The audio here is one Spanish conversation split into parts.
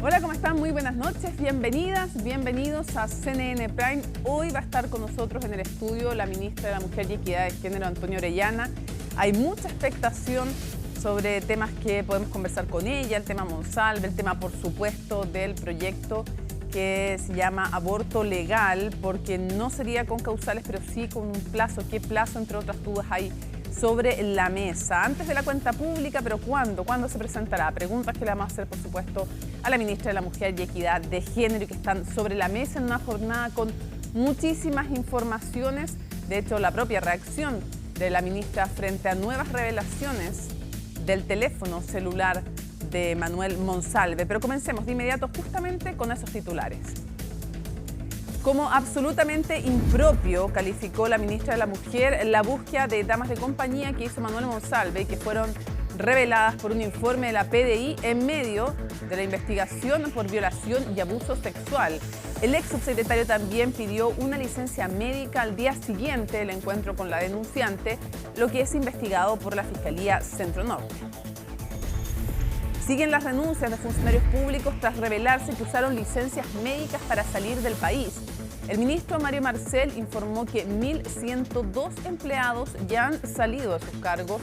Hola, ¿cómo están? Muy buenas noches, bienvenidas, bienvenidos a CNN Prime. Hoy va a estar con nosotros en el estudio la ministra de la Mujer y Equidad de Género, Antonia Orellana. Hay mucha expectación sobre temas que podemos conversar con ella, el tema Monsalve, el tema, por supuesto, del proyecto que se llama aborto legal, porque no sería con causales, pero sí con un plazo. ¿Qué plazo, entre otras dudas, hay sobre la mesa? Antes de la cuenta pública, pero ¿cuándo? ¿Cuándo se presentará? Preguntas que le vamos a hacer, por supuesto, a la ministra de la Mujer y Equidad de Género y que están sobre la mesa en una jornada con muchísimas informaciones. De hecho, la propia reacción de la ministra frente a nuevas revelaciones del teléfono celular de Manuel Monsalve. Pero comencemos de inmediato justamente con esos titulares. Como absolutamente impropio calificó la ministra de la Mujer la búsqueda de damas de compañía que hizo Manuel Monsalve y que fueron reveladas por un informe de la PDI en medio de la investigación por violación y abuso sexual. El ex subsecretario también pidió una licencia médica al día siguiente del encuentro con la denunciante, lo que es investigado por la Fiscalía Centro Norte. Siguen las renuncias de funcionarios públicos tras revelarse que usaron licencias médicas para salir del país. El ministro Mario Marcel informó que 1.102 empleados ya han salido de sus cargos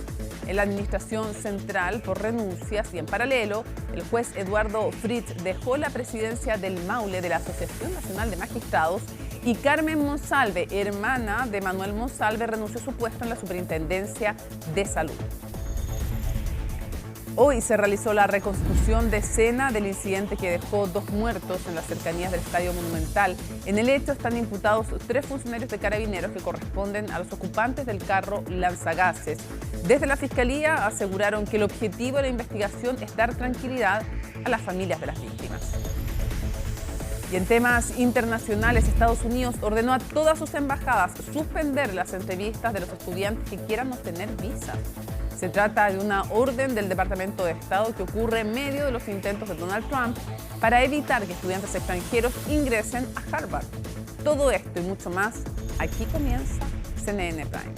en la administración central por renuncias y en paralelo, el juez Eduardo Fritz dejó la presidencia del Maule de la Asociación Nacional de Magistrados y Carmen Monsalve, hermana de Manuel Monsalve, renunció a su puesto en la Superintendencia de Salud. Hoy se realizó la reconstitución de escena del incidente que dejó 2 muertos en las cercanías del Estadio Monumental. En el hecho están imputados 3 funcionarios de Carabineros que corresponden a los ocupantes del carro lanzagases. Desde la Fiscalía aseguraron que el objetivo de la investigación es dar tranquilidad a las familias de las víctimas. Y en temas internacionales, Estados Unidos ordenó a todas sus embajadas suspender las entrevistas de los estudiantes que quieran obtener visas. Se trata de una orden del Departamento de Estado que ocurre en medio de los intentos de Donald Trump para evitar que estudiantes extranjeros ingresen a Harvard. Todo esto y mucho más, aquí comienza CNN Prime.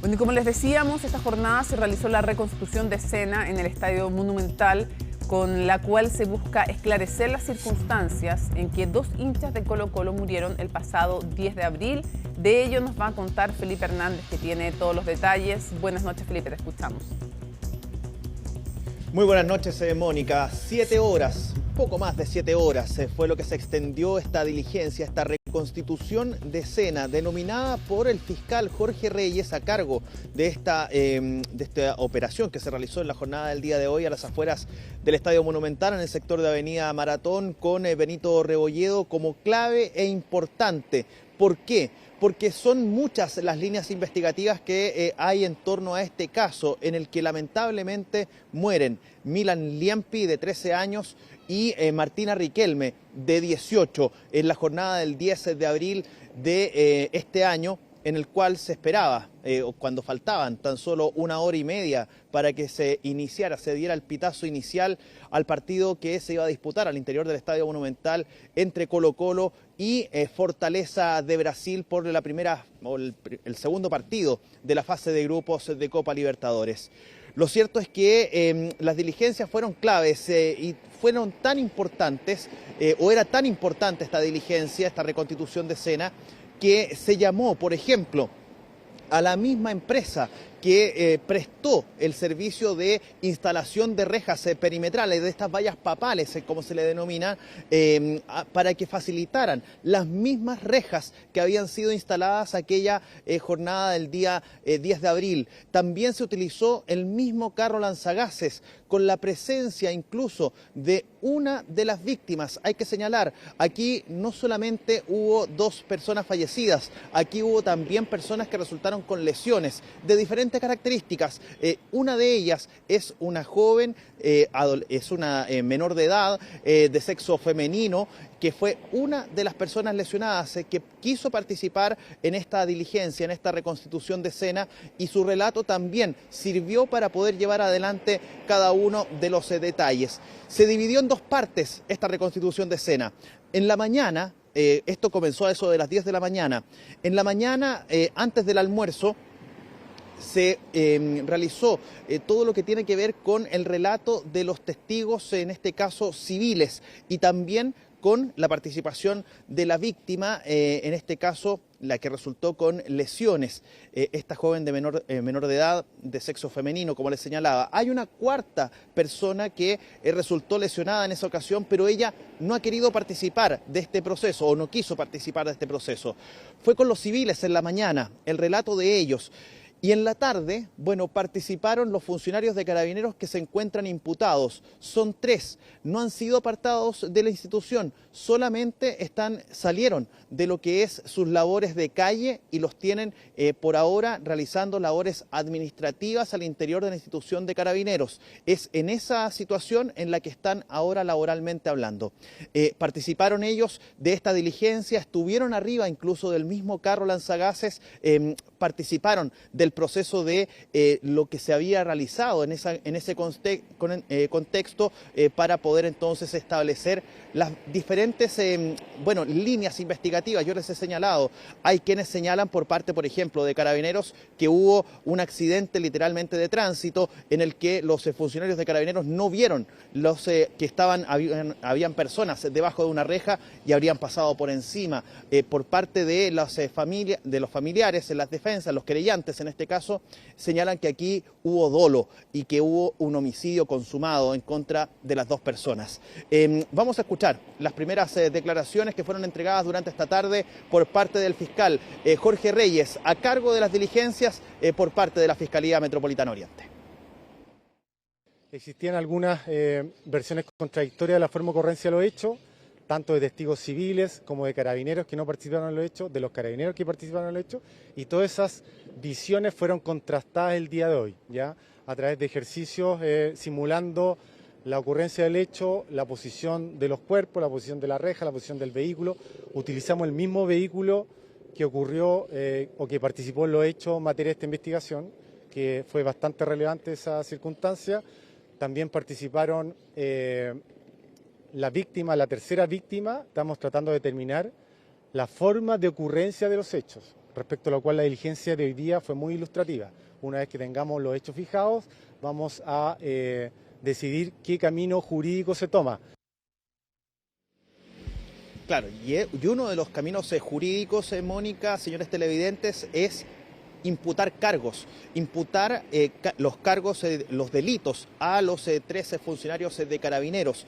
Bueno, y como les decíamos, esta jornada se realizó la reconstitución de escena en el Estadio Monumental, con la cual se busca esclarecer las circunstancias en que 2 hinchas de Colo-Colo murieron el pasado 10 de abril. De ello nos va a contar Felipe Hernández, que tiene todos los detalles. Buenas noches, Felipe, te escuchamos. Muy buenas noches, Mónica. 7 horas, poco más de 7 horas, fue lo que se extendió esta diligencia, esta reconstitución de escena, denominada por el fiscal Jorge Reyes a cargo de esta operación que se realizó en la jornada del día de hoy a las afueras del Estadio Monumental, en el sector de Avenida Maratón, con Benito Rebolledo como clave e importante. ¿Por qué? Porque son muchas las líneas investigativas que hay en torno a este caso, en el que lamentablemente mueren Milan Liampi, de 13 años, y Martina Riquelme, de 18, en la jornada del 10 de abril de este año, en el cual se esperaba, cuando faltaban tan solo 1 hora y media para que se diera el pitazo inicial al partido que se iba a disputar al interior del Estadio Monumental entre Colo-Colo y Fortaleza de Brasil por la primera o el segundo partido de la fase de grupos de Copa Libertadores. Lo cierto es que las diligencias fueron claves y fueron tan importantes, o era tan importante esta diligencia, esta reconstitución de escena, que se llamó, por ejemplo, a la misma empresa que prestó el servicio de instalación de rejas perimetrales, de estas vallas papales, como se le denomina, para que facilitaran las mismas rejas que habían sido instaladas aquella jornada del día 10 de abril. También se utilizó el mismo carro lanzagases, con la presencia incluso de una de las víctimas. Hay que señalar, aquí no solamente hubo 2 personas fallecidas, aquí hubo también personas que resultaron con lesiones de diferentes características. Una de ellas es una joven, es una menor de edad, de sexo femenino, que fue una de las personas lesionadas que quiso participar en esta diligencia, en esta reconstitución de escena, y su relato también sirvió para poder llevar adelante cada uno de los detalles. Se dividió en 2 partes esta reconstitución de escena. En la mañana, Esto comenzó a eso de las 10 de la mañana. En la mañana, antes del almuerzo, se realizó todo lo que tiene que ver con el relato de los testigos, en este caso civiles, y también con la participación de la víctima, en este caso la que resultó con lesiones, esta joven de menor de edad, de sexo femenino, como les señalaba. Hay una cuarta persona que resultó lesionada en esa ocasión, pero ella no ha querido participar de este proceso o no quiso participar de este proceso. Fue con los civiles en la mañana, el relato de ellos. Y en la tarde, bueno, participaron los funcionarios de Carabineros que se encuentran imputados. Son 3, no han sido apartados de la institución, solamente salieron de lo que es sus labores de calle y los tienen por ahora realizando labores administrativas al interior de la institución de Carabineros. Es en esa situación en la que están ahora laboralmente hablando. Participaron ellos de esta diligencia, estuvieron arriba incluso del mismo carro lanzagases, participaron del proceso de lo que se había realizado en ese contexto para poder entonces establecer las diferentes líneas investigativas. Yo les he señalado, hay quienes señalan por parte, por ejemplo, de Carabineros que hubo un accidente literalmente de tránsito en el que los funcionarios de Carabineros no vieron habían personas debajo de una reja y habrían pasado por encima. Por parte de los familiares, en las defensas, los querellantes en este caso, señalan que aquí hubo dolo y que hubo un homicidio consumado en contra de las 2 personas. Vamos a escuchar las primeras declaraciones que fueron entregadas durante esta tarde por parte del fiscal Jorge Reyes, a cargo de las diligencias por parte de la Fiscalía Metropolitana Oriente. Existían algunas versiones contradictorias de la forma de ocurrencia de los hechos, tanto de testigos civiles como de carabineros que no participaron en los hechos, de los carabineros que participaron en los hechos, y todas esas visiones fueron contrastadas el día de hoy, ¿ya? A través de ejercicios simulando la ocurrencia del hecho, la posición de los cuerpos, la posición de la reja, la posición del vehículo. Utilizamos el mismo vehículo que ocurrió o que participó en los hechos en materia de esta investigación, que fue bastante relevante esa circunstancia. También participaron la víctima, la tercera víctima. Estamos tratando de determinar la forma de ocurrencia de los hechos, respecto a lo cual la diligencia de hoy día fue muy ilustrativa. Una vez que tengamos los hechos fijados, vamos a decidir qué camino jurídico se toma. Claro, y uno de los caminos jurídicos, Mónica, señores televidentes, es imputar cargos, los cargos, los delitos a los 13 funcionarios de Carabineros.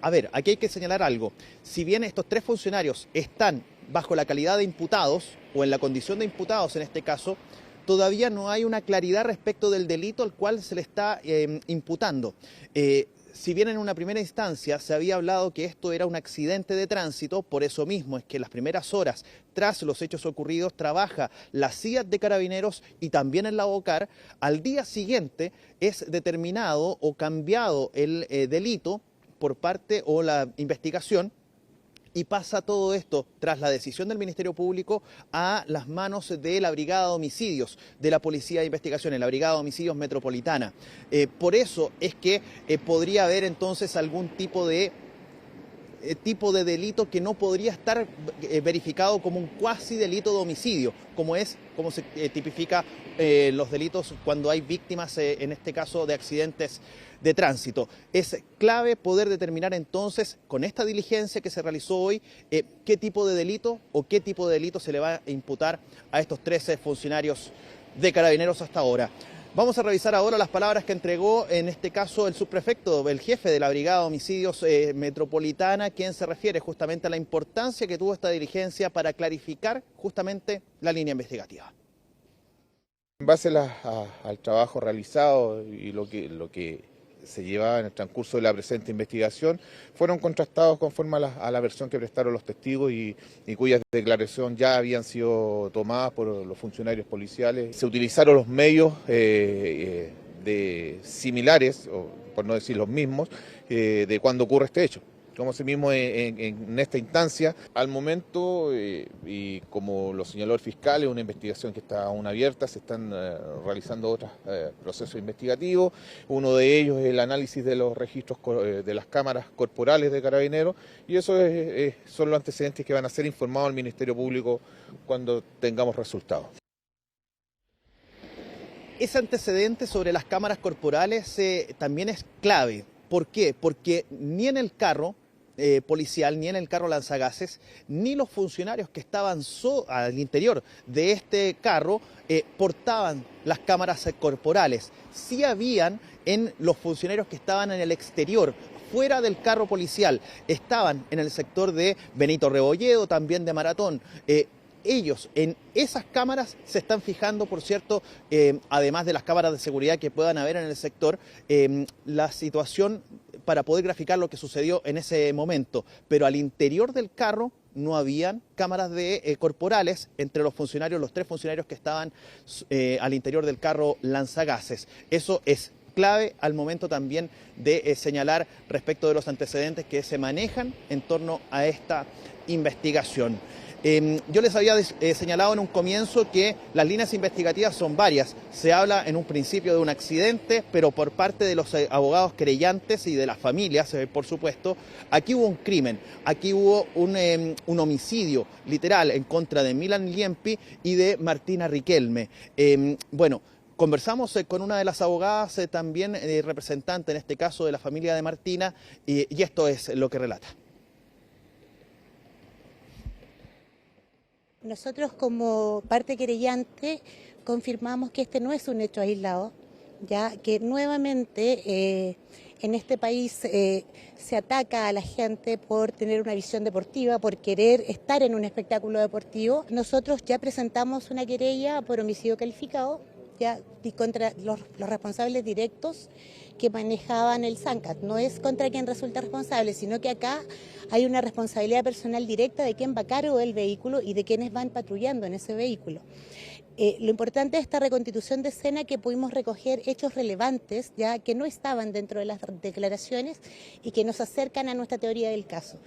A ver, aquí hay que señalar algo. Si bien estos 3 funcionarios están bajo la calidad de imputados, o en la condición de imputados en este caso, todavía no hay una claridad respecto del delito al cual se le está imputando. Si bien en una primera instancia se había hablado que esto era un accidente de tránsito, por eso mismo es que en las primeras horas tras los hechos ocurridos trabaja la CIA de Carabineros y también en la OCAR. Al día siguiente es determinado o cambiado el delito por parte o la investigación, y pasa todo esto, tras la decisión del Ministerio Público, a las manos de la Brigada de Homicidios, de la Policía de Investigaciones, la Brigada de Homicidios Metropolitana. Por eso es que podría haber entonces algún tipo de delito que no podría estar verificado como un cuasi delito de homicidio, como se tipifica los delitos cuando hay víctimas, en este caso de accidentes de tránsito. Es clave poder determinar entonces, con esta diligencia que se realizó hoy, qué tipo de delito se le va a imputar a estos 13 funcionarios de Carabineros hasta ahora. Vamos a revisar ahora las palabras que entregó en este caso el subprefecto, el jefe de la Brigada de Homicidios Metropolitana, quien se refiere justamente a la importancia que tuvo esta diligencia para clarificar justamente la línea investigativa. En base al trabajo realizado y lo que se llevaba en el transcurso de la presente investigación, fueron contrastados conforme a la versión que prestaron los testigos y cuyas declaraciones ya habían sido tomadas por los funcionarios policiales. Se utilizaron los medios similares, o por no decir los mismos, de cuando ocurre este hecho. como se mismo en esta instancia. Al momento, y como lo señaló el fiscal, es una investigación que está aún abierta, se están realizando otros procesos investigativos. Uno de ellos es el análisis de los registros de las cámaras corporales de Carabineros, y eso son los antecedentes que van a ser informados al Ministerio Público cuando tengamos resultados. Ese antecedente sobre las cámaras corporales también es clave. ¿Por qué? Porque ni en el carro policial, ni en el carro lanzagases, ni los funcionarios que estaban al interior de este carro portaban las cámaras corporales. Sí habían en los funcionarios que estaban en el exterior, fuera del carro policial, estaban en el sector de Benito Rebolledo, también de Maratón. Ellos en esas cámaras se están fijando, por cierto, además de las cámaras de seguridad que puedan haber en el sector, la situación para poder graficar lo que sucedió en ese momento. Pero al interior del carro no habían cámaras corporales entre los funcionarios, los 3 funcionarios que estaban al interior del carro lanzagases. Eso es clave al momento también de señalar respecto de los antecedentes que se manejan en torno a esta investigación. Yo les había señalado en un comienzo que las líneas investigativas son varias. Se habla en un principio de un accidente, pero por parte de los abogados querellantes y de las familias, por supuesto, aquí hubo un crimen, aquí hubo un homicidio literal en contra de Milan Liempi y de Martina Riquelme. Bueno, conversamos con una de las abogadas, también representante en este caso de la familia de Martina, y esto es lo que relata. Nosotros como parte querellante confirmamos que este no es un hecho aislado, ya que nuevamente en este país se ataca a la gente por tener una visión deportiva, por querer estar en un espectáculo deportivo. Nosotros ya presentamos una querella por homicidio calificado ya y contra los responsables directos que manejaban el Zancat. No es contra quien resulta responsable, sino que acá hay una responsabilidad personal directa de quien va a cargo del vehículo y de quienes van patrullando en ese vehículo. Lo importante de esta reconstitución de escena es que pudimos recoger hechos relevantes ya que no estaban dentro de las declaraciones y que nos acercan a nuestra teoría del caso.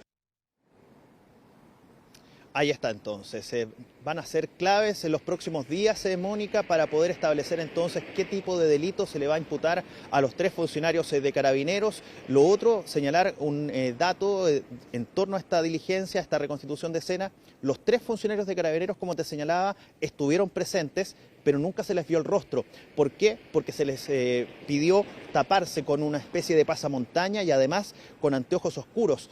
Ahí está entonces, van a ser claves en los próximos días, Mónica, para poder establecer entonces qué tipo de delito se le va a imputar a los 3 funcionarios de Carabineros. Lo otro, señalar un dato en torno a esta diligencia, a esta reconstitución de escena. Los 3 funcionarios de Carabineros, como te señalaba, estuvieron presentes, pero nunca se les vio el rostro. ¿Por qué? Porque se les pidió taparse con una especie de pasamontaña y además con anteojos oscuros.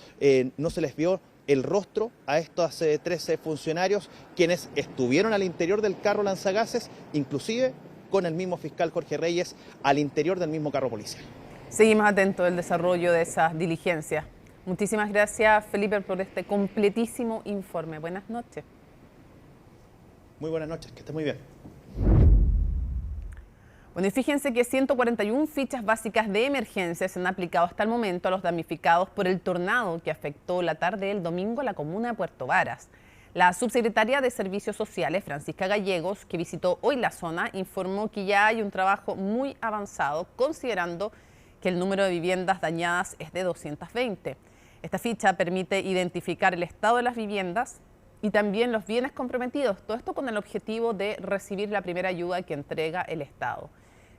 No se les vio el rostro a estos 13 funcionarios, quienes estuvieron al interior del carro lanzagases, inclusive con el mismo fiscal Jorge Reyes al interior del mismo carro policial. Seguimos atentos del desarrollo de esas diligencias. Muchísimas gracias, Felipe, por este completísimo informe. Buenas noches. Muy buenas noches, que esté muy bien. Bueno, y fíjense que 141 fichas básicas de emergencia se han aplicado hasta el momento a los damnificados por el tornado que afectó la tarde del domingo a la comuna de Puerto Varas. La subsecretaria de Servicios Sociales, Francisca Gallegos, que visitó hoy la zona, informó que ya hay un trabajo muy avanzado, considerando que el número de viviendas dañadas es de 220. Esta ficha permite identificar el estado de las viviendas y también los bienes comprometidos, todo esto con el objetivo de recibir la primera ayuda que entrega el Estado.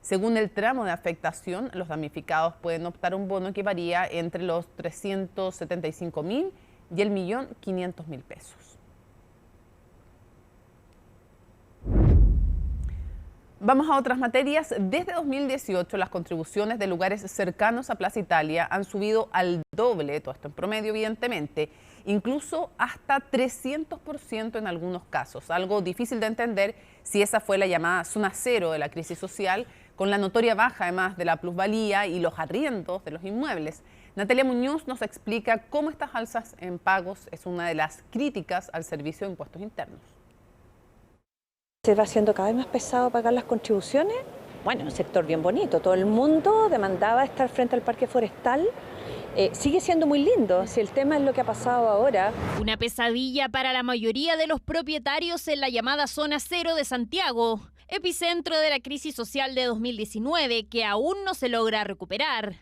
Según el tramo de afectación, los damnificados pueden optar a un bono que varía entre los 375.000 y el 1.500.000 pesos. Vamos a otras materias. Desde 2018, las contribuciones de lugares cercanos a Plaza Italia han subido al doble, todo esto en promedio, evidentemente, incluso hasta 300% en algunos casos. Algo difícil de entender si esa fue la llamada zona cero de la crisis social, con la notoria baja además de la plusvalía y los arriendos de los inmuebles. Natalia Muñoz nos explica cómo estas alzas en pagos es una de las críticas al servicio de impuestos internos. ¿Se va haciendo cada vez más pesado pagar las contribuciones? Bueno, un sector bien bonito, todo el mundo demandaba estar frente al parque forestal. Sigue siendo muy lindo, si el tema es lo que ha pasado ahora. Una pesadilla para la mayoría de los propietarios en la llamada zona cero de Santiago, epicentro de la crisis social de 2019 que aún no se logra recuperar.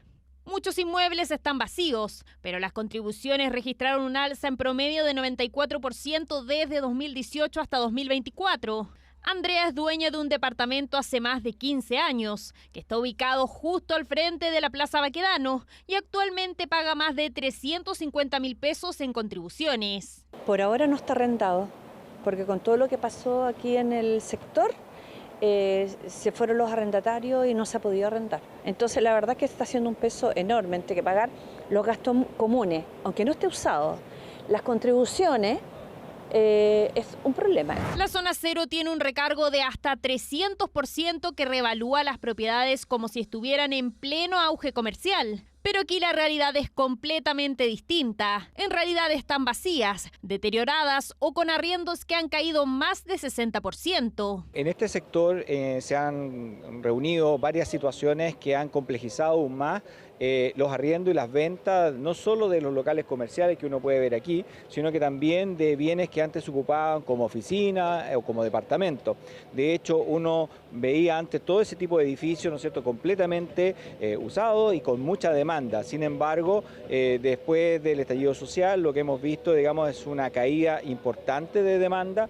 Muchos inmuebles están vacíos, pero las contribuciones registraron un alza en promedio de 94% desde 2018 hasta 2024. Andrea es dueña de un departamento hace más de 15 años, que está ubicado justo al frente de la Plaza Baquedano y actualmente paga más de 350.000 pesos en contribuciones. Por ahora no está arrendado, porque con todo lo que pasó aquí en el sector, se fueron los arrendatarios y no se ha podido arrendar. Entonces la verdad que está haciendo un peso enorme entre que pagar los gastos comunes, aunque no esté usado, las contribuciones. Es un problema. La zona cero tiene un recargo de hasta 300% que revalúa las propiedades como si estuvieran en pleno auge comercial. Pero aquí la realidad es completamente distinta. En realidad están vacías, deterioradas o con arriendos que han caído más de 60%. En este sector se han reunido varias situaciones que han complejizado aún más los arriendos y las ventas, no solo de los locales comerciales que uno puede ver aquí, sino que también de bienes que antes se ocupaban como oficina o como departamento. De hecho, uno veía antes todo ese tipo de edificios, ¿no es cierto?, completamente usados y con mucha demanda. Sin embargo, después del estallido social, lo que hemos visto, digamos, es una caída importante de demanda.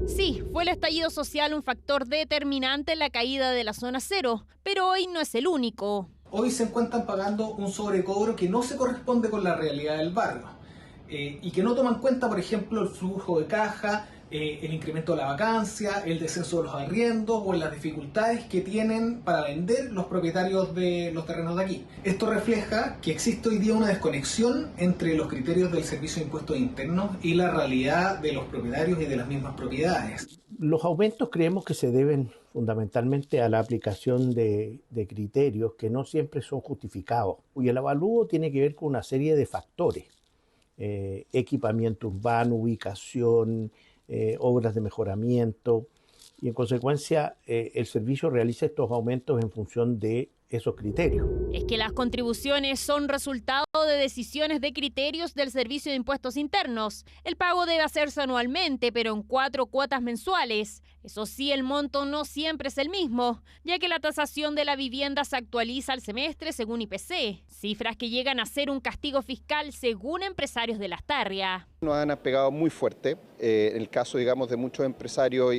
Sí, fue el estallido social un factor determinante en la caída de la zona cero, pero hoy no es el único. Hoy se encuentran pagando un sobrecobro que no se corresponde con la realidad del barrio y que no toma en cuenta, por ejemplo, el flujo de caja, el incremento de la vacancia, el descenso de los arriendos o las dificultades que tienen para vender los propietarios de los terrenos de aquí. Esto refleja que existe hoy día una desconexión entre los criterios del Servicio de Impuestos Internos y la realidad de los propietarios y de las mismas propiedades. Los aumentos creemos que se deben fundamentalmente a la aplicación de criterios que no siempre son justificados. Y el avalúo tiene que ver con una serie de factores. Equipamiento urbano, ubicación, obras de mejoramiento, y en consecuencia el servicio realiza estos aumentos en función de esos criterios. Es que las contribuciones son resultado de decisiones de criterios del Servicio de Impuestos Internos. El pago debe hacerse anualmente, pero en 4 cuotas mensuales. Eso sí, el monto no siempre es el mismo, ya que la tasación de la vivienda se actualiza al semestre según IPC, cifras que llegan a ser un castigo fiscal según empresarios de Lastarria. Nos han pegado muy fuerte, en el caso, digamos, de muchos empresarios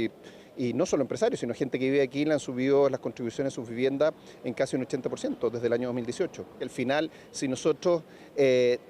y no solo empresarios, sino gente que vive aquí, le han subido las contribuciones a sus viviendas en casi un 80% desde el año 2018. Al final, si nosotros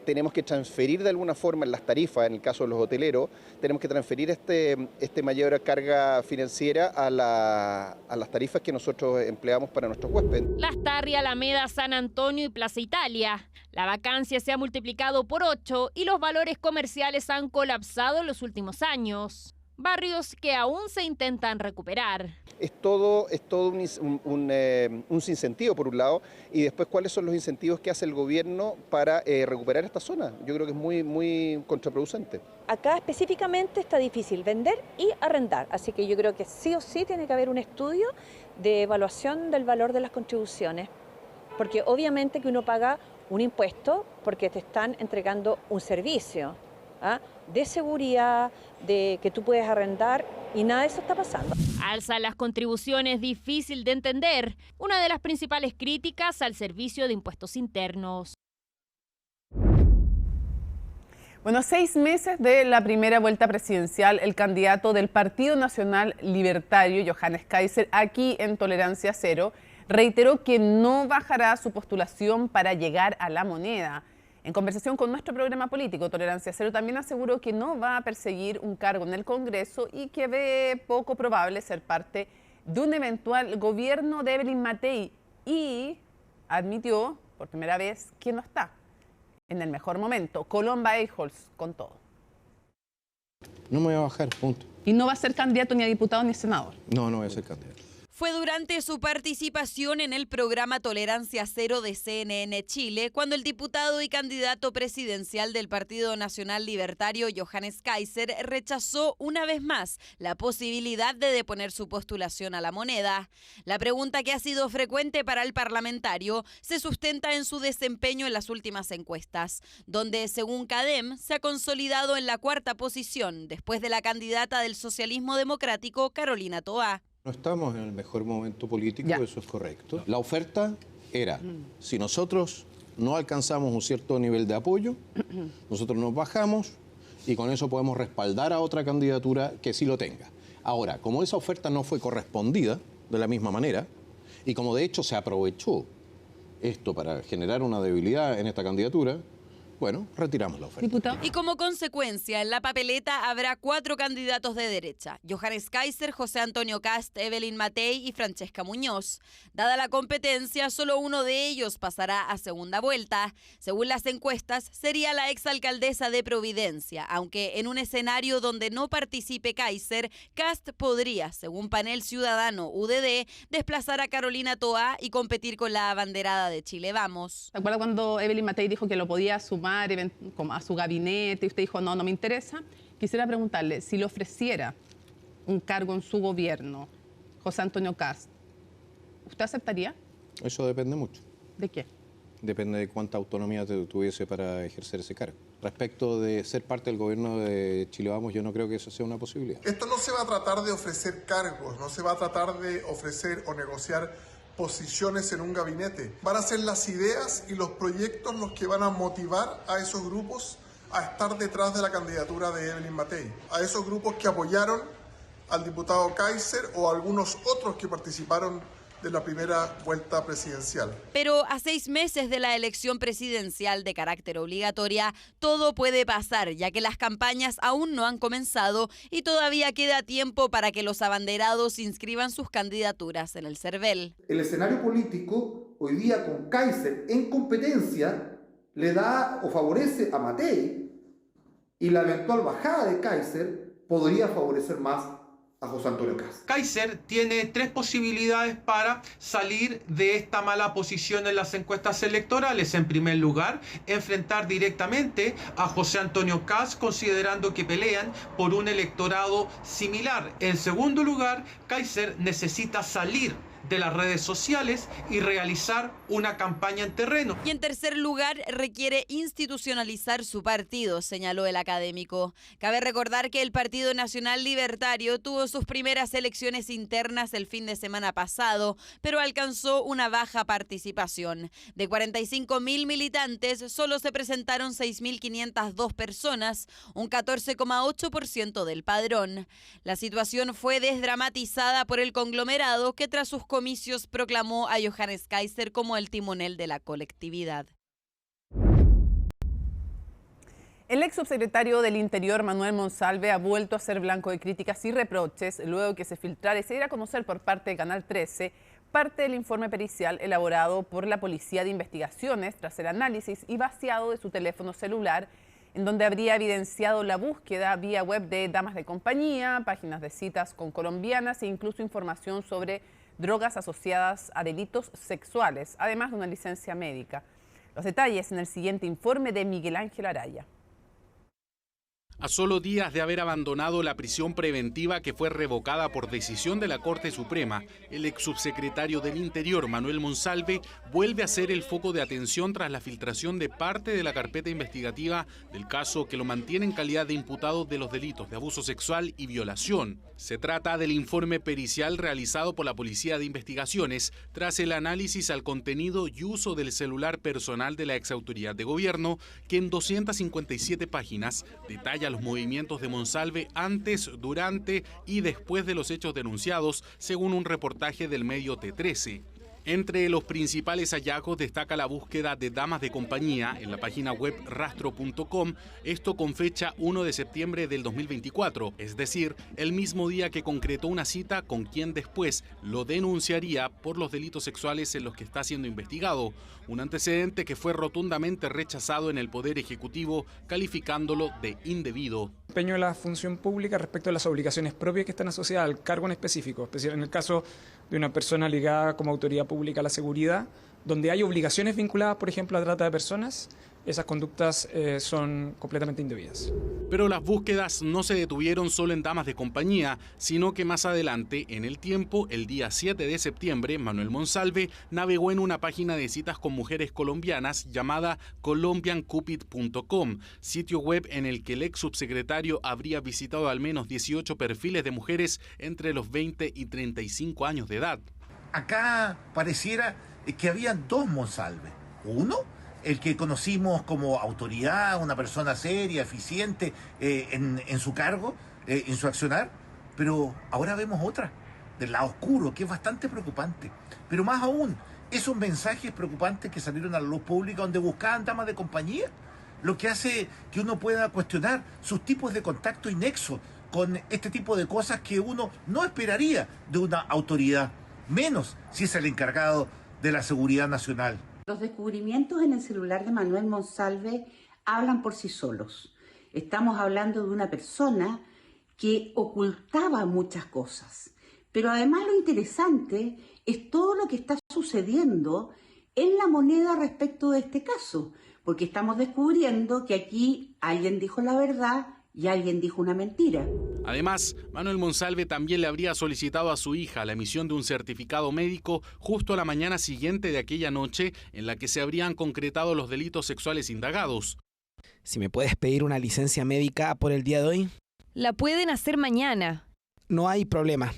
tenemos que transferir de alguna forma en las tarifas, en el caso de los hoteleros, tenemos que transferir este mayor carga financiera a las tarifas que nosotros empleamos para nuestros huéspedes. Lastarria, Alameda, San Antonio y Plaza Italia. La vacancia se ha multiplicado por 8 y los valores comerciales han colapsado en los últimos años. Barrios que aún se intentan recuperar. Es todo un sinsentido por un lado, y después cuáles son los incentivos que hace el gobierno para recuperar esta zona. Yo creo que es muy contraproducente. Acá específicamente está difícil vender y arrendar, así que yo creo que sí o sí tiene que haber un estudio de evaluación del valor de las contribuciones, porque obviamente que uno paga un impuesto porque te están entregando un servicio de seguridad, de que tú puedes arrendar, y nada de eso está pasando. Alza las contribuciones, difícil de entender. Una de las principales críticas al Servicio de Impuestos Internos. Bueno, 6 meses de la primera vuelta presidencial, el candidato del Partido Nacional Libertario, Johannes Kaiser, aquí en Tolerancia Cero, reiteró que no bajará su postulación para llegar a la moneda. En conversación con nuestro programa político, Tolerancia Cero, también aseguró que no va a perseguir un cargo en el Congreso y que ve poco probable ser parte de un eventual gobierno de Evelyn Matei, y admitió por primera vez que no está en el mejor momento. Colomba Eichholz con todo. No me voy a bajar, punto. ¿Y no va a ser candidato ni a diputado ni a senador? No voy a ser candidato. Fue durante su participación en el programa Tolerancia Cero de CNN Chile cuando el diputado y candidato presidencial del Partido Nacional Libertario, Johannes Kaiser, rechazó una vez más la posibilidad de deponer su postulación a la moneda. La pregunta, que ha sido frecuente para el parlamentario, se sustenta en su desempeño en las últimas encuestas, donde, según CADEM, se ha consolidado en la 4ª posición después de la candidata del socialismo democrático, Carolina Toá. No estamos en el mejor momento político, eso es correcto. La oferta era, si nosotros no alcanzamos un cierto nivel de apoyo, nosotros nos bajamos y con eso podemos respaldar a otra candidatura que sí lo tenga. Ahora, como esa oferta no fue correspondida de la misma manera, y como de hecho se aprovechó esto para generar una debilidad en esta candidatura, bueno, retiramos la oferta. Diputado. Y como consecuencia, en la papeleta habrá 4 candidatos de derecha: Johannes Kaiser, José Antonio Kast, Evelyn Matei y Francesca Muñoz. Dada la competencia, solo uno de ellos pasará a segunda vuelta. Según las encuestas, sería la exalcaldesa de Providencia, aunque en un escenario donde no participe Kaiser, Kast podría, según Panel Ciudadano UDD, desplazar a Carolina Toá y competir con la abanderada de Chile Vamos. ¿Se acuerda cuando Evelyn Matei dijo que lo podía sumar a su gabinete y usted dijo no me interesa? Quisiera preguntarle, si le ofreciera un cargo en su gobierno José Antonio Kast, ¿usted aceptaría? Eso depende mucho. ¿De qué? Depende de cuánta autonomía tuviese para ejercer ese cargo. Respecto de ser parte del gobierno de Chile Vamos, yo no creo que eso sea una posibilidad. Esto no se va a tratar de ofrecer cargos, no se va a tratar de ofrecer o negociar posiciones en un gabinete. Van a ser las ideas y los proyectos los que van a motivar a esos grupos a estar detrás de la candidatura de Evelyn Matei. A esos grupos que apoyaron al diputado Kaiser o a algunos otros que participaron de la primera vuelta presidencial. Pero a 6 meses de la elección presidencial de carácter obligatoria, todo puede pasar, ya que las campañas aún no han comenzado y todavía queda tiempo para que los abanderados inscriban sus candidaturas en el CERVEL. El escenario político hoy día con Kaiser en competencia le da o favorece a Matei, y la eventual bajada de Kaiser podría favorecer más a José Antonio Kast. Kaiser tiene 3 posibilidades para salir de esta mala posición en las encuestas electorales. En primer lugar, enfrentar directamente a José Antonio Kast, considerando que pelean por un electorado similar. En segundo lugar, Kaiser necesita salir de las redes sociales y realizar una campaña en terreno. Y en tercer lugar, requiere institucionalizar su partido, señaló el académico. Cabe recordar que el Partido Nacional Libertario tuvo sus primeras elecciones internas el fin de semana pasado, pero alcanzó una baja participación. De 45.000 militantes, solo se presentaron 6.502 personas, un 14,8% del padrón. La situación fue desdramatizada por el conglomerado que tras sus comicios proclamó a Johannes Kaiser como el timonel de la colectividad. El ex subsecretario del Interior, Manuel Monsalve, ha vuelto a ser blanco de críticas y reproches luego de que se filtrara y se diera a conocer por parte de Canal 13 parte del informe pericial elaborado por la Policía de Investigaciones tras el análisis y vaciado de su teléfono celular, en donde habría evidenciado la búsqueda vía web de damas de compañía, páginas de citas con colombianas e incluso información sobre drogas asociadas a delitos sexuales, además de una licencia médica. Los detalles en el siguiente informe de Miguel Ángel Araya. A solo días de haber abandonado la prisión preventiva que fue revocada por decisión de la Corte Suprema, el ex subsecretario del Interior, Manuel Monsalve, vuelve a ser el foco de atención tras la filtración de parte de la carpeta investigativa del caso que lo mantiene en calidad de imputado de los delitos de abuso sexual y violación. Se trata del informe pericial realizado por la Policía de Investigaciones tras el análisis al contenido y uso del celular personal de la exautoridad de gobierno, que en 257 páginas detalla los movimientos de Monsalve antes, durante y después de los hechos denunciados, según un reportaje del medio T13. Entre los principales hallazgos destaca la búsqueda de damas de compañía en la página web rastro.com, esto con fecha 1 de septiembre del 2024, es decir, el mismo día que concretó una cita con quien después lo denunciaría por los delitos sexuales en los que está siendo investigado, un antecedente que fue rotundamente rechazado en el Poder Ejecutivo, calificándolo de indebido. Empeño de la función pública respecto a las obligaciones propias que están asociadas al cargo en específico, en el caso de una persona ligada como autoridad pública a la seguridad, donde hay obligaciones vinculadas, por ejemplo, a trata de personas, esas conductas son completamente indebidas. Pero las búsquedas no se detuvieron solo en damas de compañía, sino que más adelante, en El Tiempo, el día 7 de septiembre, Manuel Monsalve navegó en una página de citas con mujeres colombianas llamada colombiancupid.com, sitio web en el que el ex subsecretario habría visitado al menos 18 perfiles de mujeres entre los 20 y 35 años de edad. Acá pareciera que habían dos Monsalve. Uno, el que conocimos como autoridad, una persona seria, eficiente en su cargo, en su accionar, pero ahora vemos otra, del lado oscuro, que es bastante preocupante. Pero más aún, esos mensajes preocupantes que salieron a la luz pública donde buscaban damas de compañía, lo que hace que uno pueda cuestionar sus tipos de contacto y nexo con este tipo de cosas que uno no esperaría de una autoridad, menos si es el encargado de la seguridad nacional. Los descubrimientos en el celular de Manuel Monsalve hablan por sí solos. Estamos hablando de una persona que ocultaba muchas cosas. Pero además lo interesante es todo lo que está sucediendo en la moneda respecto de este caso, porque estamos descubriendo que aquí alguien dijo la verdad y alguien dijo una mentira. Además, Manuel Monsalve también le habría solicitado a su hija la emisión de un certificado médico justo a la mañana siguiente de aquella noche en la que se habrían concretado los delitos sexuales indagados. Si me puedes pedir una licencia médica por el día de hoy. La pueden hacer mañana. No hay problema.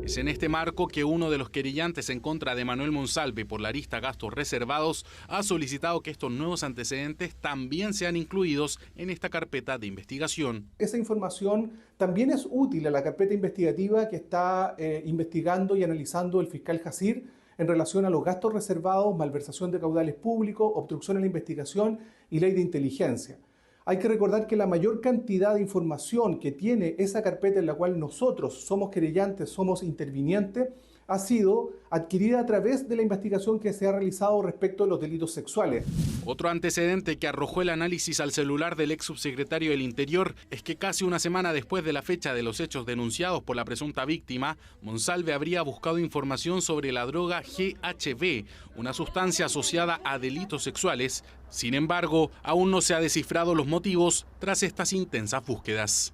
Es en este marco que uno de los querellantes en contra de Manuel Monsalve por la arista gastos reservados ha solicitado que estos nuevos antecedentes también sean incluidos en esta carpeta de investigación. Esa información también es útil a la carpeta investigativa que está investigando y analizando el fiscal Jacir en relación a los gastos reservados, malversación de caudales públicos, obstrucción a la investigación y ley de inteligencia. Hay que recordar que la mayor cantidad de información que tiene esa carpeta en la cual nosotros somos querellantes, somos intervinientes, ha sido adquirida a través de la investigación que se ha realizado respecto a los delitos sexuales. Otro antecedente que arrojó el análisis al celular del ex subsecretario del Interior es que casi una semana después de la fecha de los hechos denunciados por la presunta víctima, Monsalve habría buscado información sobre la droga GHB, una sustancia asociada a delitos sexuales. Sin embargo, aún no se ha descifrado los motivos tras estas intensas búsquedas.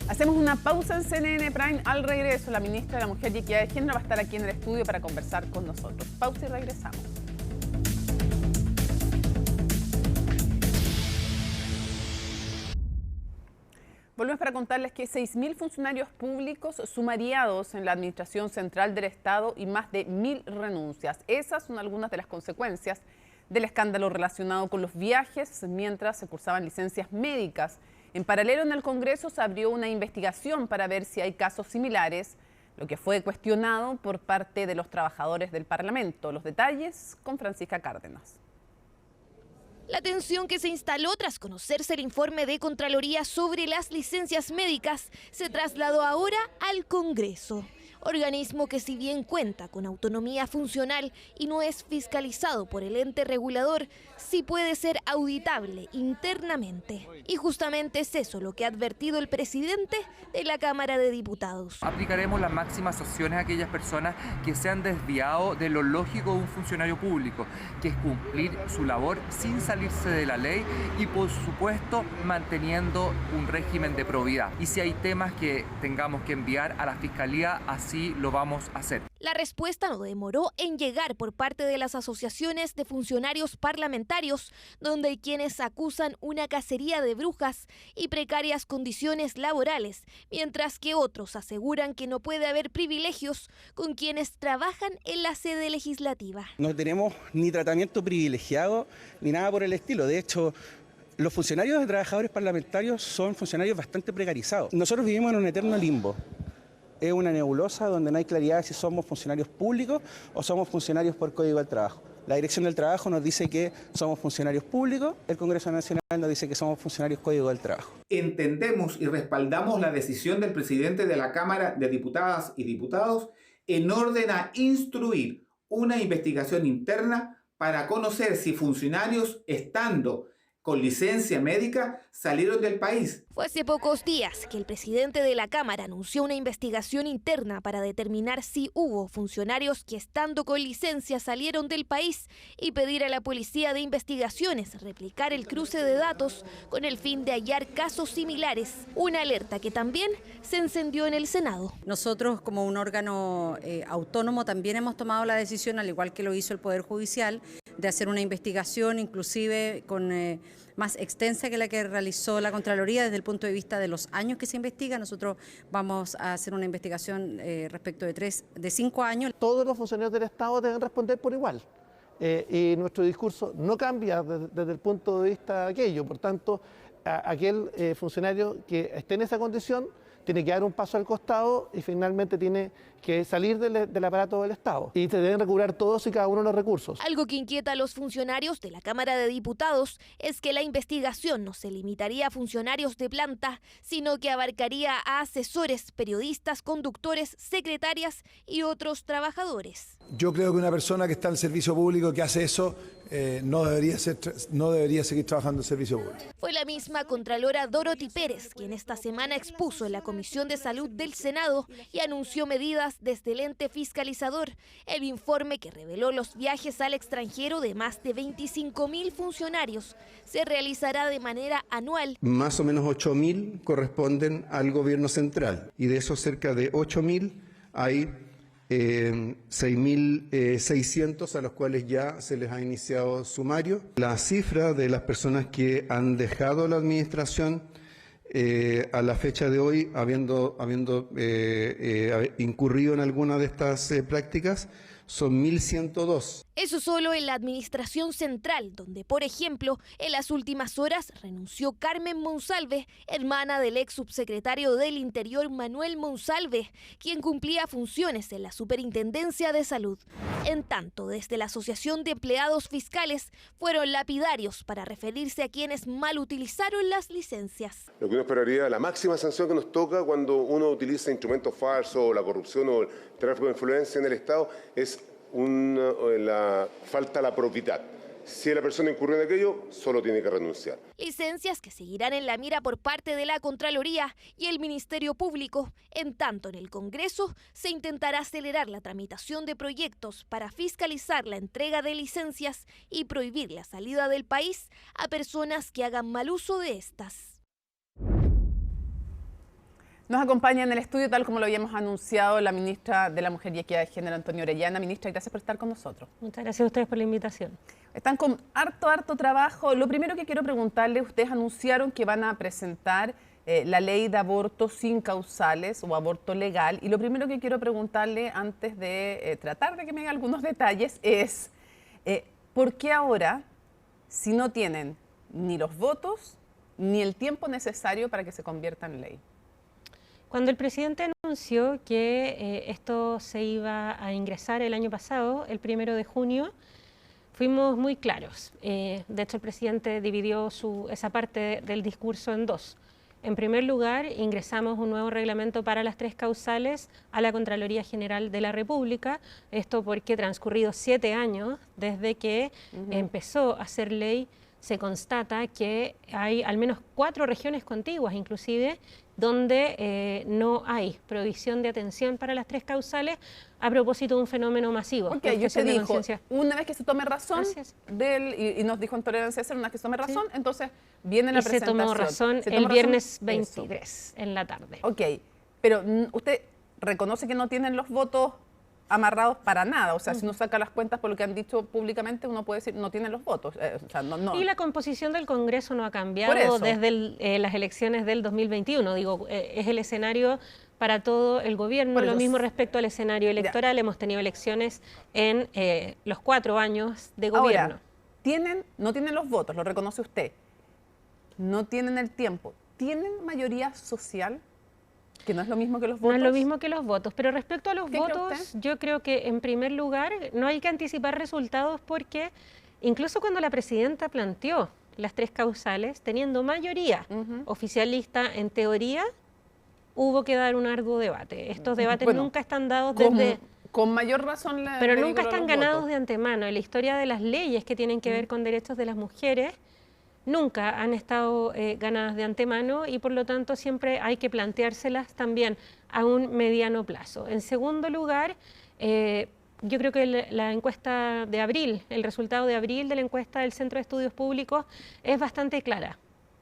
Hacemos una pausa en CNN Prime. Al regreso, la ministra de la Mujer y Equidad de Género va a estar aquí en el estudio para conversar con nosotros. Pausa y regresamos. Volvemos para contarles que 6.000 funcionarios públicos sumariados en la Administración Central del Estado y más de 1.000 renuncias. Esas son algunas de las consecuencias del escándalo relacionado con los viajes mientras se cursaban licencias médicas. En paralelo, en el Congreso se abrió una investigación para ver si hay casos similares, lo que fue cuestionado por parte de los trabajadores del Parlamento. Los detalles con Francisca Cárdenas. La tensión que se instaló tras conocerse el informe de Contraloría sobre las licencias médicas se trasladó ahora al Congreso. Organismo que, si bien cuenta con autonomía funcional y no es fiscalizado por el ente regulador, sí puede ser auditable internamente. Y justamente es eso lo que ha advertido el presidente de la Cámara de Diputados. Aplicaremos las máximas sanciones a aquellas personas que se han desviado de lo lógico de un funcionario público, que es cumplir su labor sin salirse de la ley y, por supuesto, manteniendo un régimen de probidad. Y si hay temas que tengamos que enviar a la Fiscalía, así lo vamos a hacer. La respuesta no demoró en llegar por parte de las asociaciones de funcionarios parlamentarios, donde hay quienes acusan una cacería de brujas y precarias condiciones laborales, mientras que otros aseguran que no puede haber privilegios con quienes trabajan en la sede legislativa. No tenemos ni tratamiento privilegiado ni nada por el estilo. De hecho, los funcionarios de trabajadores parlamentarios son funcionarios bastante precarizados. Nosotros vivimos en un eterno limbo. Es una nebulosa donde no hay claridad de si somos funcionarios públicos o somos funcionarios por Código del Trabajo. La Dirección del Trabajo nos dice que somos funcionarios públicos, el Congreso Nacional nos dice que somos funcionarios Código del Trabajo. Entendemos y respaldamos la decisión del presidente de la Cámara de Diputadas y Diputados en orden a instruir una investigación interna para conocer si funcionarios estando con licencia médica salieron del país. Fue hace pocos días que el presidente de la Cámara anunció una investigación interna para determinar si hubo funcionarios que estando con licencia salieron del país y pedir a la Policía de Investigaciones replicar el cruce de datos con el fin de hallar casos similares. Una alerta que también se encendió en el Senado. Nosotros, como un órgano autónomo, también hemos tomado la decisión, al igual que lo hizo el Poder Judicial, de hacer una investigación inclusive con más extensa que la que realizó la Contraloría desde el punto de vista de los años que se investiga. Nosotros vamos a hacer una investigación respecto de 5 años. Todos los funcionarios del Estado deben responder por igual. Y nuestro discurso no cambia desde el punto de vista de aquello. Por tanto, aquel funcionario que esté en esa condición tiene que dar un paso al costado y finalmente tiene que salir del aparato del Estado. Y se deben recuperar todos y cada uno de los recursos. Algo que inquieta a los funcionarios de la Cámara de Diputados es que la investigación no se limitaría a funcionarios de planta, sino que abarcaría a asesores, periodistas, conductores, secretarias y otros trabajadores. Yo creo que una persona que está en el servicio público que hace eso no debería seguir trabajando en el servicio público. Fue la misma Contralora Dorothy Pérez quien esta semana expuso en la Comisión de Salud del Senado y anunció medidas desde el ente fiscalizador. El informe que reveló los viajes al extranjero de más de 25.000 funcionarios se realizará de manera anual. Más o menos 8.000 corresponden al gobierno central y de esos cerca de 8.000 hay 6.600 a los cuales ya se les ha iniciado sumario. La cifra de las personas que han dejado la administración a la fecha de hoy, habiendo incurrido en alguna de estas prácticas, son 1.102. Eso solo en la administración central, donde, por ejemplo, en las últimas horas renunció Carmen Monsalve, hermana del ex subsecretario del Interior Manuel Monsalve, quien cumplía funciones en la Superintendencia de Salud. En tanto, desde la Asociación de Empleados Fiscales fueron lapidarios para referirse a quienes mal utilizaron las licencias. Lo que uno esperaría, la máxima sanción que nos toca cuando uno utiliza instrumentos falsos, o la corrupción o el tráfico de influencia en el Estado, es la falta a la probidad. Si la persona incurrió en aquello, solo tiene que renunciar. Licencias que seguirán en la mira por parte de la Contraloría y el Ministerio Público. En tanto, en el Congreso se intentará acelerar la tramitación de proyectos para fiscalizar la entrega de licencias y prohibir la salida del país a personas que hagan mal uso de estas. Nos acompaña en el estudio, tal como lo habíamos anunciado, la ministra de la Mujer y Equidad de Género, Antonio Orellana. Ministra, gracias por estar con nosotros. Muchas gracias a ustedes por la invitación. Están con harto trabajo. Lo primero que quiero preguntarle, ustedes anunciaron que van a presentar la ley de aborto sin causales o aborto legal. Y lo primero que quiero preguntarle, antes de tratar de que me dé algunos detalles, es ¿por qué ahora, si no tienen ni los votos ni el tiempo necesario para que se convierta en ley? Cuando el presidente anunció que esto se iba a ingresar el año pasado, el 1 de junio, fuimos muy claros. De hecho, el presidente dividió esa parte del discurso en dos. En primer lugar, ingresamos un nuevo reglamento para las 3 causales a la Contraloría General de la República. Esto porque transcurridos 7 años desde que empezó a ser ley, se constata que hay al menos 4 regiones contiguas, inclusive, donde no hay provisión de atención para las 3 causales a propósito de un fenómeno masivo. Porque yo te dijo, una vez que se tome razón, y nos dijo en Tolerancia Cero, una vez que se tome razón, entonces viene la presentación. Se tomó razón el viernes 23 en la tarde. Ok, pero usted reconoce que no tienen los votos amarrados para nada, o sea, si uno saca las cuentas por lo que han dicho públicamente, uno puede decir no tienen los votos. O sea, no. Y la composición del Congreso no ha cambiado desde las elecciones del 2021, digo, es el escenario para todo el gobierno, lo mismo respecto al escenario electoral, hemos tenido elecciones en los 4 años de gobierno. Ahora, no tienen los votos, lo reconoce usted, no tienen el tiempo, ¿tienen mayoría social? Que no es lo mismo que los votos. No es lo mismo que los votos, pero respecto a los votos, yo creo que en primer lugar no hay que anticipar resultados porque incluso cuando la presidenta planteó las 3 causales, teniendo mayoría oficialista en teoría, hubo que dar un arduo debate. Estos debates nunca están dados desde... Con mayor razón... Pero nunca están ganados de antemano. En la historia de las leyes que tienen que ver con derechos de las mujeres, nunca han estado ganadas de antemano y por lo tanto siempre hay que planteárselas también a un mediano plazo. En segundo lugar, yo creo que la encuesta de abril, el resultado de abril de la encuesta del Centro de Estudios Públicos es bastante clara.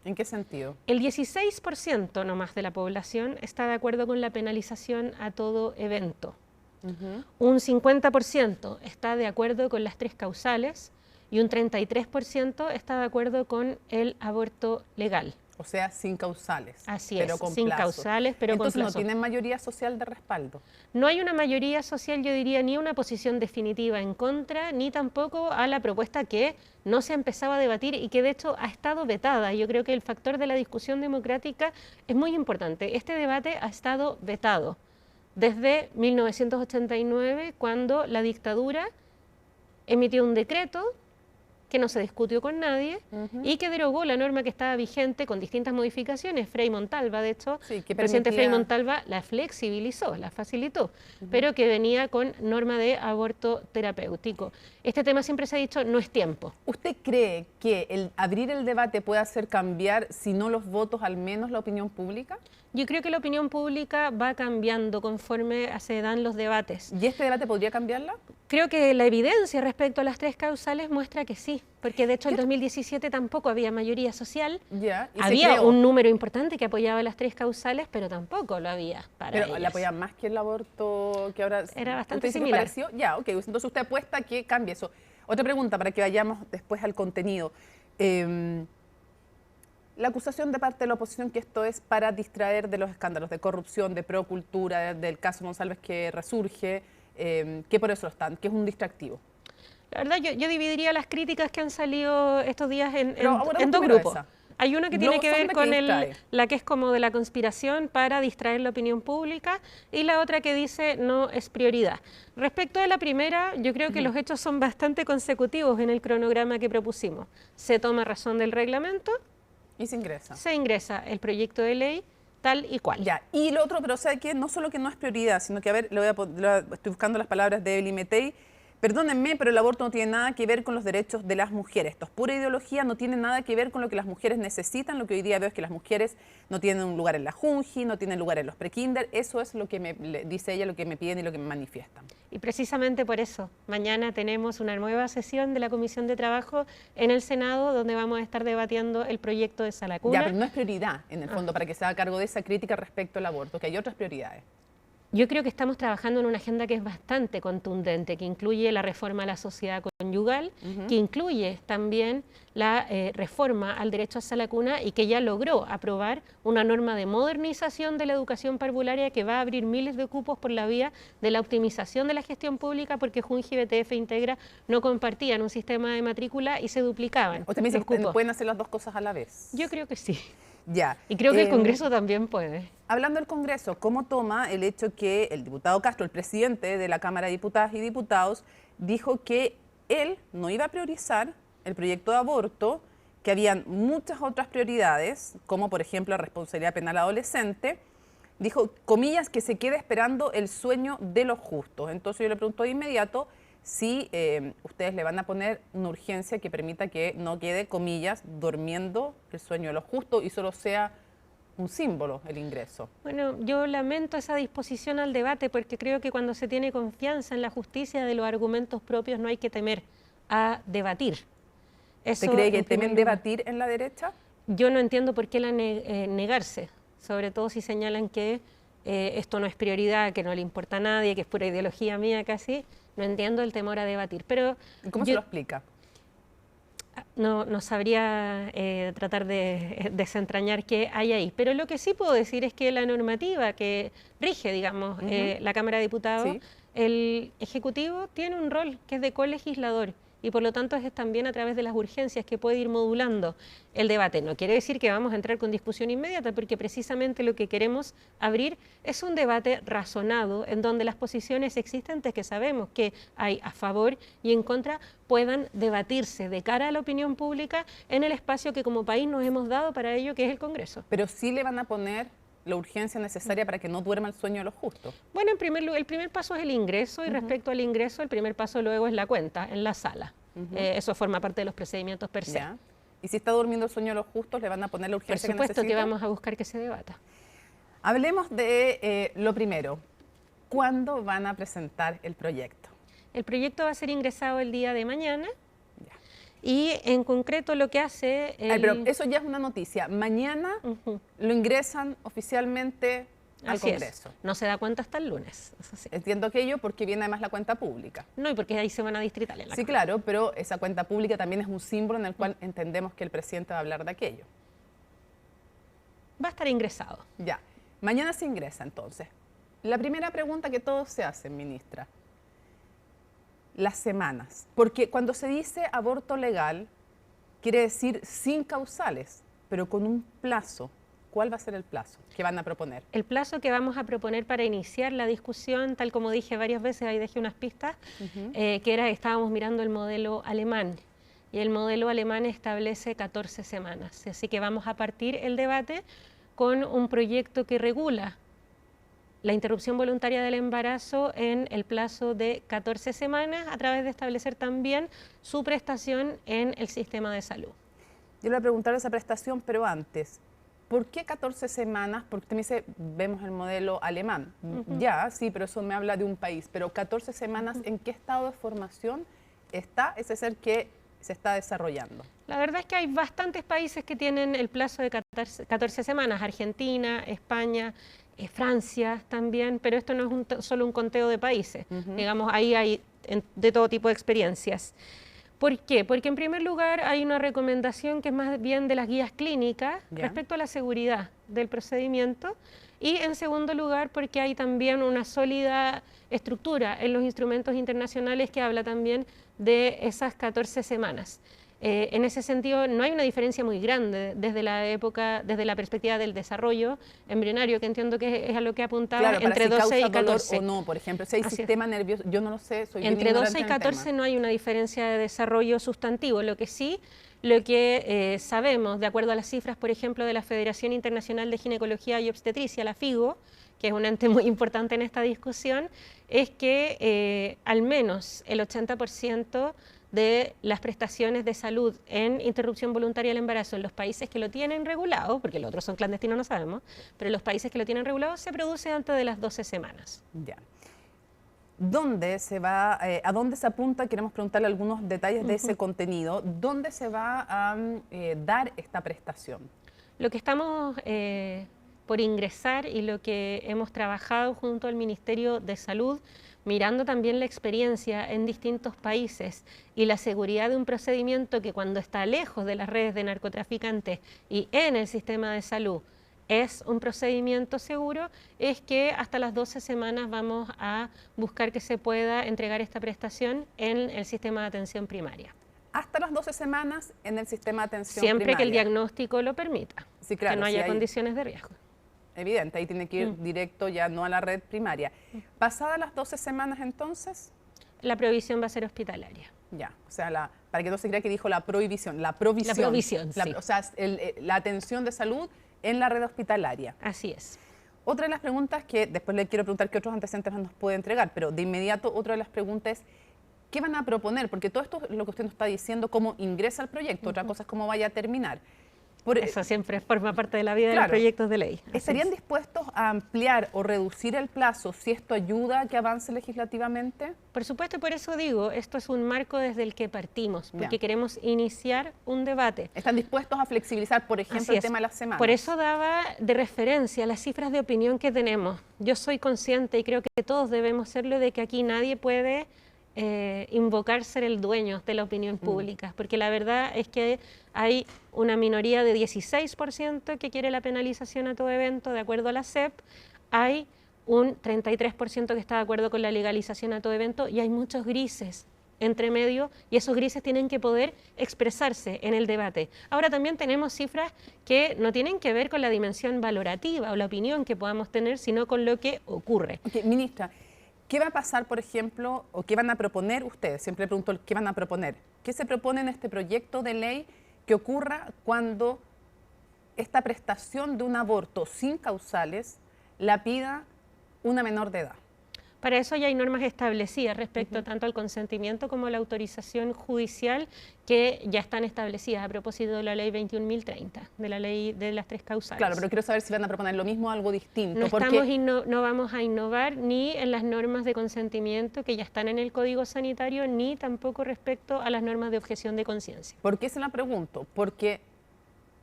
¿En qué sentido? El 16% nomás de la población está de acuerdo con la penalización a todo evento. Un 50% está de acuerdo con las 3 causales y un 33% está de acuerdo con el aborto legal. O sea, sin causales. Así pero es, con sin plazo. causales, pero Entonces, con plazo. ¿no tienen mayoría social de respaldo? No hay una mayoría social, yo diría, ni una posición definitiva en contra, ni tampoco a la propuesta que no se empezaba a debatir y que de hecho ha estado vetada. Yo creo que el factor de la discusión democrática es muy importante. Este debate ha estado vetado desde 1989, cuando la dictadura emitió un decreto que no se discutió con nadie y que derogó la norma que estaba vigente con distintas modificaciones. Frei Montalva, de hecho, el presidente Frei Montalva la flexibilizó, la facilitó, pero que venía con norma de aborto terapéutico. Este tema siempre se ha dicho, no es tiempo. ¿Usted cree que el abrir el debate puede hacer cambiar, si no los votos, al menos la opinión pública? Yo creo que la opinión pública va cambiando conforme se dan los debates. ¿Y este debate podría cambiarla? Creo que la evidencia respecto a las 3 causales muestra que sí, porque de hecho en 2017 tampoco había mayoría social. Había un número importante que apoyaba las 3 causales, pero tampoco lo había para Pero ellas. ¿la apoyaban más que el aborto que ahora? Era bastante ¿usted dice que similar. pareció? Ya, ok. Entonces usted apuesta que cambie eso. Otra pregunta para que vayamos después al contenido. La acusación de parte de la oposición que esto es para distraer de los escándalos de corrupción, de procultura, del caso Monsalves que resurge, que por eso lo están, que es un distractivo. La verdad, yo dividiría las críticas que han salido estos días en 2 primero grupos. esa. Hay una que No, tiene que ver son con la que distrae. la que es como de la conspiración para distraer la opinión pública y la otra que dice no es prioridad. Respecto a la primera, yo creo que los hechos son bastante consecutivos en el cronograma que propusimos. Se toma razón del reglamento. Y se ingresa. Se ingresa el proyecto de ley tal y cual. Ya, y lo otro, pero ¿sabe qué? No solo que no es prioridad, sino que, a ver, estoy buscando las palabras de Evelyn Matei. Perdónenme, pero el aborto no tiene nada que ver con los derechos de las mujeres. Esto es pura ideología, no tiene nada que ver con lo que las mujeres necesitan. Lo que hoy día veo es que las mujeres no tienen un lugar en la Junji, no tienen lugar en los prekinder. Eso es lo que dice ella, lo que me piden y lo que me manifiestan. Y precisamente por eso, mañana tenemos una nueva sesión de la Comisión de Trabajo en el Senado, donde vamos a estar debatiendo el proyecto de Sala Cuna. Ya, pero no es prioridad, en el fondo, para que se haga cargo de esa crítica respecto al aborto, que hay otras prioridades. Yo creo que estamos trabajando en una agenda que es bastante contundente, que incluye la reforma a la sociedad conyugal, que incluye también la reforma al derecho a sala cuna y que ya logró aprobar una norma de modernización de la educación parvularia que va a abrir miles de cupos por la vía de la optimización de la gestión pública, porque Junji, BTF e Integra no compartían un sistema de matrícula y se duplicaban. ¿Usted me dice los que cupos. pueden hacer las dos cosas a la vez? Yo creo que sí. Ya. Y creo que el Congreso también puede. Hablando del Congreso, ¿cómo toma el hecho que el diputado Castro, el presidente de la Cámara de Diputadas y Diputados, dijo que él no iba a priorizar el proyecto de aborto, que habían muchas otras prioridades, como por ejemplo la responsabilidad penal adolescente? Dijo, comillas, que se quede esperando el sueño de los justos. Entonces yo le pregunto de inmediato si ustedes le van a poner una urgencia que permita que no quede, comillas, durmiendo el sueño de los justos y solo sea un símbolo el ingreso. Bueno, yo lamento esa disposición al debate porque creo que cuando se tiene confianza en la justicia de los argumentos propios no hay que temer a debatir. ¿Usted cree que temen debatir en la derecha? Yo no entiendo por qué negarse, sobre todo si señalan que esto no es prioridad, que no le importa a nadie, que es pura ideología mía casi. No entiendo el temor a debatir. Pero ¿cómo se lo explica? No sabría tratar de desentrañar qué hay ahí. Pero lo que sí puedo decir es que la normativa que rige, digamos, la Cámara de Diputados, el Ejecutivo tiene un rol que es de colegislador. Y por lo tanto es también a través de las urgencias que puede ir modulando el debate. No quiere decir que vamos a entrar con discusión inmediata, porque precisamente lo que queremos abrir es un debate razonado, en donde las posiciones existentes que sabemos que hay a favor y en contra puedan debatirse de cara a la opinión pública en el espacio que como país nos hemos dado para ello, que es el Congreso. Pero sí le van a poner la urgencia necesaria para que no duerma el sueño de los justos. Bueno, en primer lugar, el primer paso es el ingreso y respecto al ingreso, el primer paso luego es la cuenta en la sala. Eso forma parte de los procedimientos per se. Y si está durmiendo el sueño de los justos, le van a poner la urgencia que necesita. Por supuesto que vamos a buscar que se debata. Hablemos de lo primero. ¿Cuándo van a presentar el proyecto? El proyecto va a ser ingresado el día de mañana. Y en concreto lo que hace... Pero eso ya es una noticia. Mañana lo ingresan oficialmente al Congreso. No se da cuenta hasta el lunes. Entiendo aquello porque viene además la cuenta pública. No, y porque ahí se van a distrital en la Sí, Cámara. claro, pero esa cuenta pública también es un símbolo en el cual entendemos que el presidente va a hablar de aquello. Va a estar ingresado. Ya. Mañana se ingresa entonces. La primera pregunta que todos se hacen, ministra. Las semanas. Porque cuando se dice aborto legal, quiere decir sin causales, pero con un plazo. ¿Cuál va a ser el plazo que van a proponer? El plazo que vamos a proponer para iniciar la discusión, tal como dije varias veces, ahí dejé unas pistas, estábamos mirando el modelo alemán. Y el modelo alemán establece 14 semanas. Así que vamos a partir el debate con un proyecto que regula la interrupción voluntaria del embarazo en el plazo de 14 semanas a través de establecer también su prestación en el sistema de salud. Yo le voy a preguntar esa prestación, pero antes, ¿por qué 14 semanas? Porque usted me dice, vemos el modelo alemán. Ya, sí, pero eso me habla de un país. Pero 14 semanas, ¿en qué estado de formación está ese ser que se está desarrollando? La verdad es que hay bastantes países que tienen el plazo de 14 semanas. Argentina, España, Francia también, pero esto no es solo un conteo de países. Digamos, ahí hay de todo tipo de experiencias. ¿Por qué? Porque en primer lugar hay una recomendación que es más bien de las guías clínicas respecto a la seguridad del procedimiento, y en segundo lugar porque hay también una sólida estructura en los instrumentos internacionales que habla también de esas 14 semanas. En ese sentido no hay una diferencia muy grande desde la perspectiva del desarrollo embrionario, que entiendo que es a lo que apuntaba, claro, entre 12 y 14. O no, por ejemplo, si hay sistema nervioso, yo no lo sé, soy bien entre 12 y ignorante en el 14 no hay una diferencia de desarrollo sustantivo. Lo que sabemos, de acuerdo a las cifras, por ejemplo, de la Federación Internacional de Ginecología y Obstetricia, la FIGO, que es un ente muy importante en esta discusión, es que al menos el 80% de las prestaciones de salud en interrupción voluntaria del embarazo en los países que lo tienen regulado, porque los otros son clandestinos, no sabemos, pero los países que lo tienen regulado se produce antes de las 12 semanas. Ya. ¿Dónde se va, a dónde se apunta? Queremos preguntarle algunos detalles de ese contenido. ¿Dónde se va a dar esta prestación? Lo que estamos por ingresar y lo que hemos trabajado junto al Ministerio de Salud, mirando también la experiencia en distintos países y la seguridad de un procedimiento que cuando está lejos de las redes de narcotraficantes y en el sistema de salud es un procedimiento seguro, es que hasta las 12 semanas vamos a buscar que se pueda entregar esta prestación en el sistema de atención primaria. Hasta las 12 semanas en el sistema de atención primaria. Siempre que el primaria. diagnóstico lo permita, sí, claro, que no haya condiciones de riesgo. Evidente, ahí tiene que ir directo ya, no a la red primaria. ¿Pasadas las 12 semanas entonces? La provisión va a ser hospitalaria. Ya, o sea, para que no se crea que dijo la prohibición, la provisión. La provisión, sí. O sea, la atención de salud en la red hospitalaria. Así es. Otra de las preguntas que después le quiero preguntar qué otros antecedentes nos puede entregar, pero de inmediato otra de las preguntas es, ¿qué van a proponer? Porque todo esto es lo que usted nos está diciendo, cómo ingresa el proyecto, otra cosa es cómo vaya a terminar. Eso siempre forma parte de la vida de los proyectos de ley. ¿Estarían dispuestos a ampliar o reducir el plazo si esto ayuda a que avance legislativamente? Por supuesto, y por eso digo, esto es un marco desde el que partimos, porque queremos iniciar un debate. ¿Están dispuestos a flexibilizar, por ejemplo, el tema de las semanas? Por eso daba de referencia las cifras de opinión que tenemos. Yo soy consciente, y creo que todos debemos serlo, de que aquí nadie puede invocar ser el dueño de la opinión pública, porque la verdad es que hay una minoría de 16% que quiere la penalización a todo evento, de acuerdo a la SEP, hay un 33% que está de acuerdo con la legalización a todo evento, y hay muchos grises entre medio, y esos grises tienen que poder expresarse en el debate. Ahora también tenemos cifras que no tienen que ver con la dimensión valorativa o la opinión que podamos tener, sino con lo que ocurre. Ministra, ¿qué va a pasar, por ejemplo, o qué van a proponer ustedes? Siempre pregunto, ¿qué van a proponer? ¿Qué se propone en este proyecto de ley que ocurra cuando esta prestación de un aborto sin causales la pida una menor de edad? Para eso ya hay normas establecidas respecto tanto al consentimiento como a la autorización judicial que ya están establecidas a propósito de la ley 21.030, de la ley de las 3 causales. Claro, pero quiero saber si van a proponer lo mismo o algo distinto. No vamos a innovar ni en las normas de consentimiento que ya están en el Código Sanitario, ni tampoco respecto a las normas de objeción de conciencia. ¿Por qué se la pregunto? Porque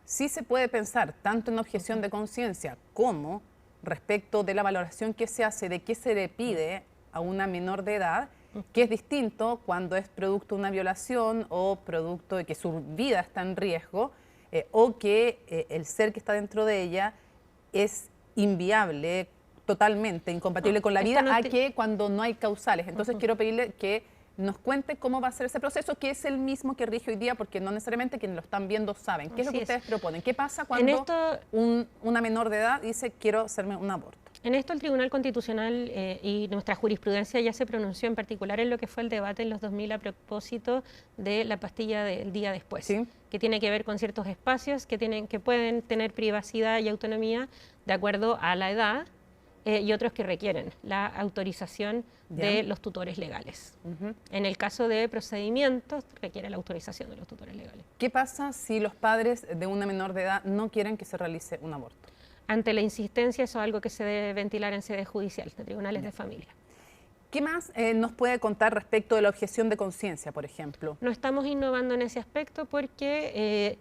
sí se puede pensar tanto en objeción de conciencia como respecto de la valoración que se hace de qué se le pide a una menor de edad, que es distinto cuando es producto de una violación o producto de que su vida está en riesgo o que el ser que está dentro de ella es inviable, totalmente incompatible con la vida, a que cuando no hay causales. Entonces quiero pedirle que nos cuente cómo va a ser ese proceso, que es el mismo que rige hoy día, porque no necesariamente quienes lo están viendo saben. ¿Qué es lo que ustedes proponen? ¿Qué pasa cuando una menor de edad dice quiero hacerme un aborto? En esto el Tribunal Constitucional y nuestra jurisprudencia ya se pronunció en particular en lo que fue el debate en los 2000 a propósito de la pastilla del día después, ¿sí? Que tiene que ver con ciertos espacios que pueden tener privacidad y autonomía de acuerdo a la edad y otros que requieren la autorización de los tutores legales. En el caso de procedimientos, requiere la autorización de los tutores legales. ¿Qué pasa si los padres de una menor de edad no quieren que se realice un aborto? Ante la insistencia, eso es algo que se debe ventilar en sede judicial, de tribunales de familia. ¿Qué más nos puede contar respecto de la objeción de conciencia, por ejemplo? No estamos innovando en ese aspecto porque...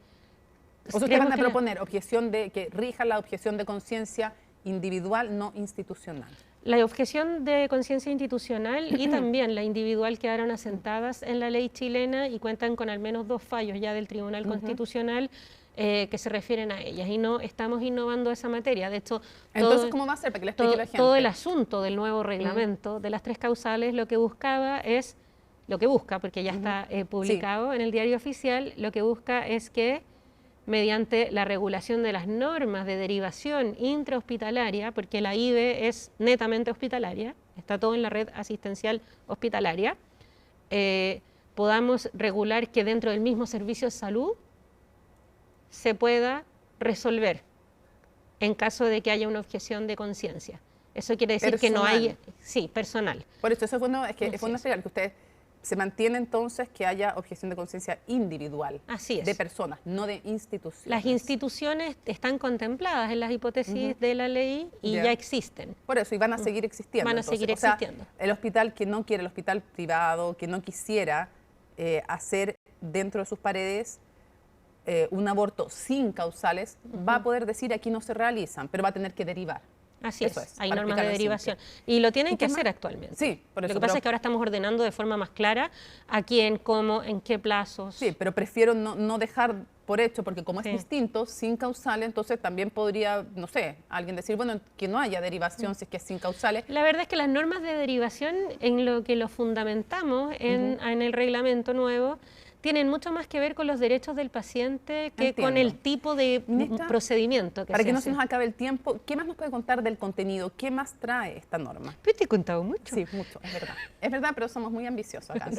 ¿Ustedes van a proponer objeción que rija la objeción de conciencia individual, no institucional? La objeción de conciencia institucional y también la individual quedaron asentadas en la ley chilena y cuentan con al menos 2 fallos ya del Tribunal Constitucional que se refieren a ellas, y no estamos innovando esa materia. De hecho, entonces, ¿cómo va a ser? Para que le explique a la gente. Todo el asunto del nuevo reglamento de las 3 causales lo que busca, porque ya está publicado en el Diario Oficial, lo que busca es que mediante la regulación de las normas de derivación intrahospitalaria, porque la IVE es netamente hospitalaria, está todo en la red asistencial hospitalaria, podamos regular que dentro del mismo servicio de salud se pueda resolver en caso de que haya una objeción de conciencia. Eso quiere decir que no hay... Sí, personal. Por eso es bueno, es que explicar que ustedes se mantiene entonces que haya objeción de conciencia individual. Así es. De personas, no de instituciones. Las instituciones están contempladas en las hipótesis de la ley y ya existen. Por eso, y van a seguir existiendo. Van a seguir existiendo. O sea, el hospital que no quiere, el hospital privado, que no quisiera hacer dentro de sus paredes un aborto sin causales, va a poder decir aquí no se realizan, pero va a tener que derivar. Así es, hay normas de derivación. Y lo tienen que hacer actualmente. Sí, por eso. Lo que pasa es que ahora estamos ordenando de forma más clara a quién, cómo, en qué plazos. Sí, pero prefiero no dejar por hecho, porque como es distinto, sin causales, entonces también podría, no sé, alguien decir, bueno, que no haya derivación si es que es sin causales. La verdad es que las normas de derivación, en lo que lo fundamentamos en el reglamento nuevo, tienen mucho más que ver con los derechos del paciente que con el tipo de procedimiento que para se que no hace. se nos acabe el tiempo, ¿qué más nos puede contar del contenido? ¿Qué más trae esta norma? Yo te he contado mucho. Sí, mucho, es verdad. Es verdad, pero somos muy ambiciosos acá.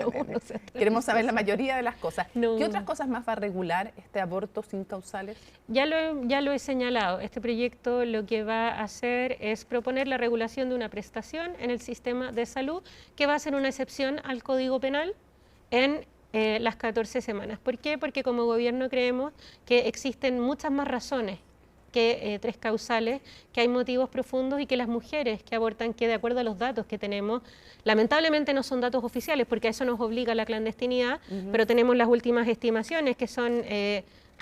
Queremos saber la mayoría de las cosas. ¿Qué otras cosas más va a regular este aborto sin causales? Ya lo he señalado. Este proyecto lo que va a hacer es proponer la regulación de una prestación en el sistema de salud que va a ser una excepción al Código Penal en las 14 semanas. ¿Por qué? Porque como gobierno creemos que existen muchas más razones que 3 causales, que hay motivos profundos y que las mujeres que abortan, que de acuerdo a los datos que tenemos, lamentablemente no son datos oficiales porque a eso nos obliga la clandestinidad, pero tenemos las últimas estimaciones que son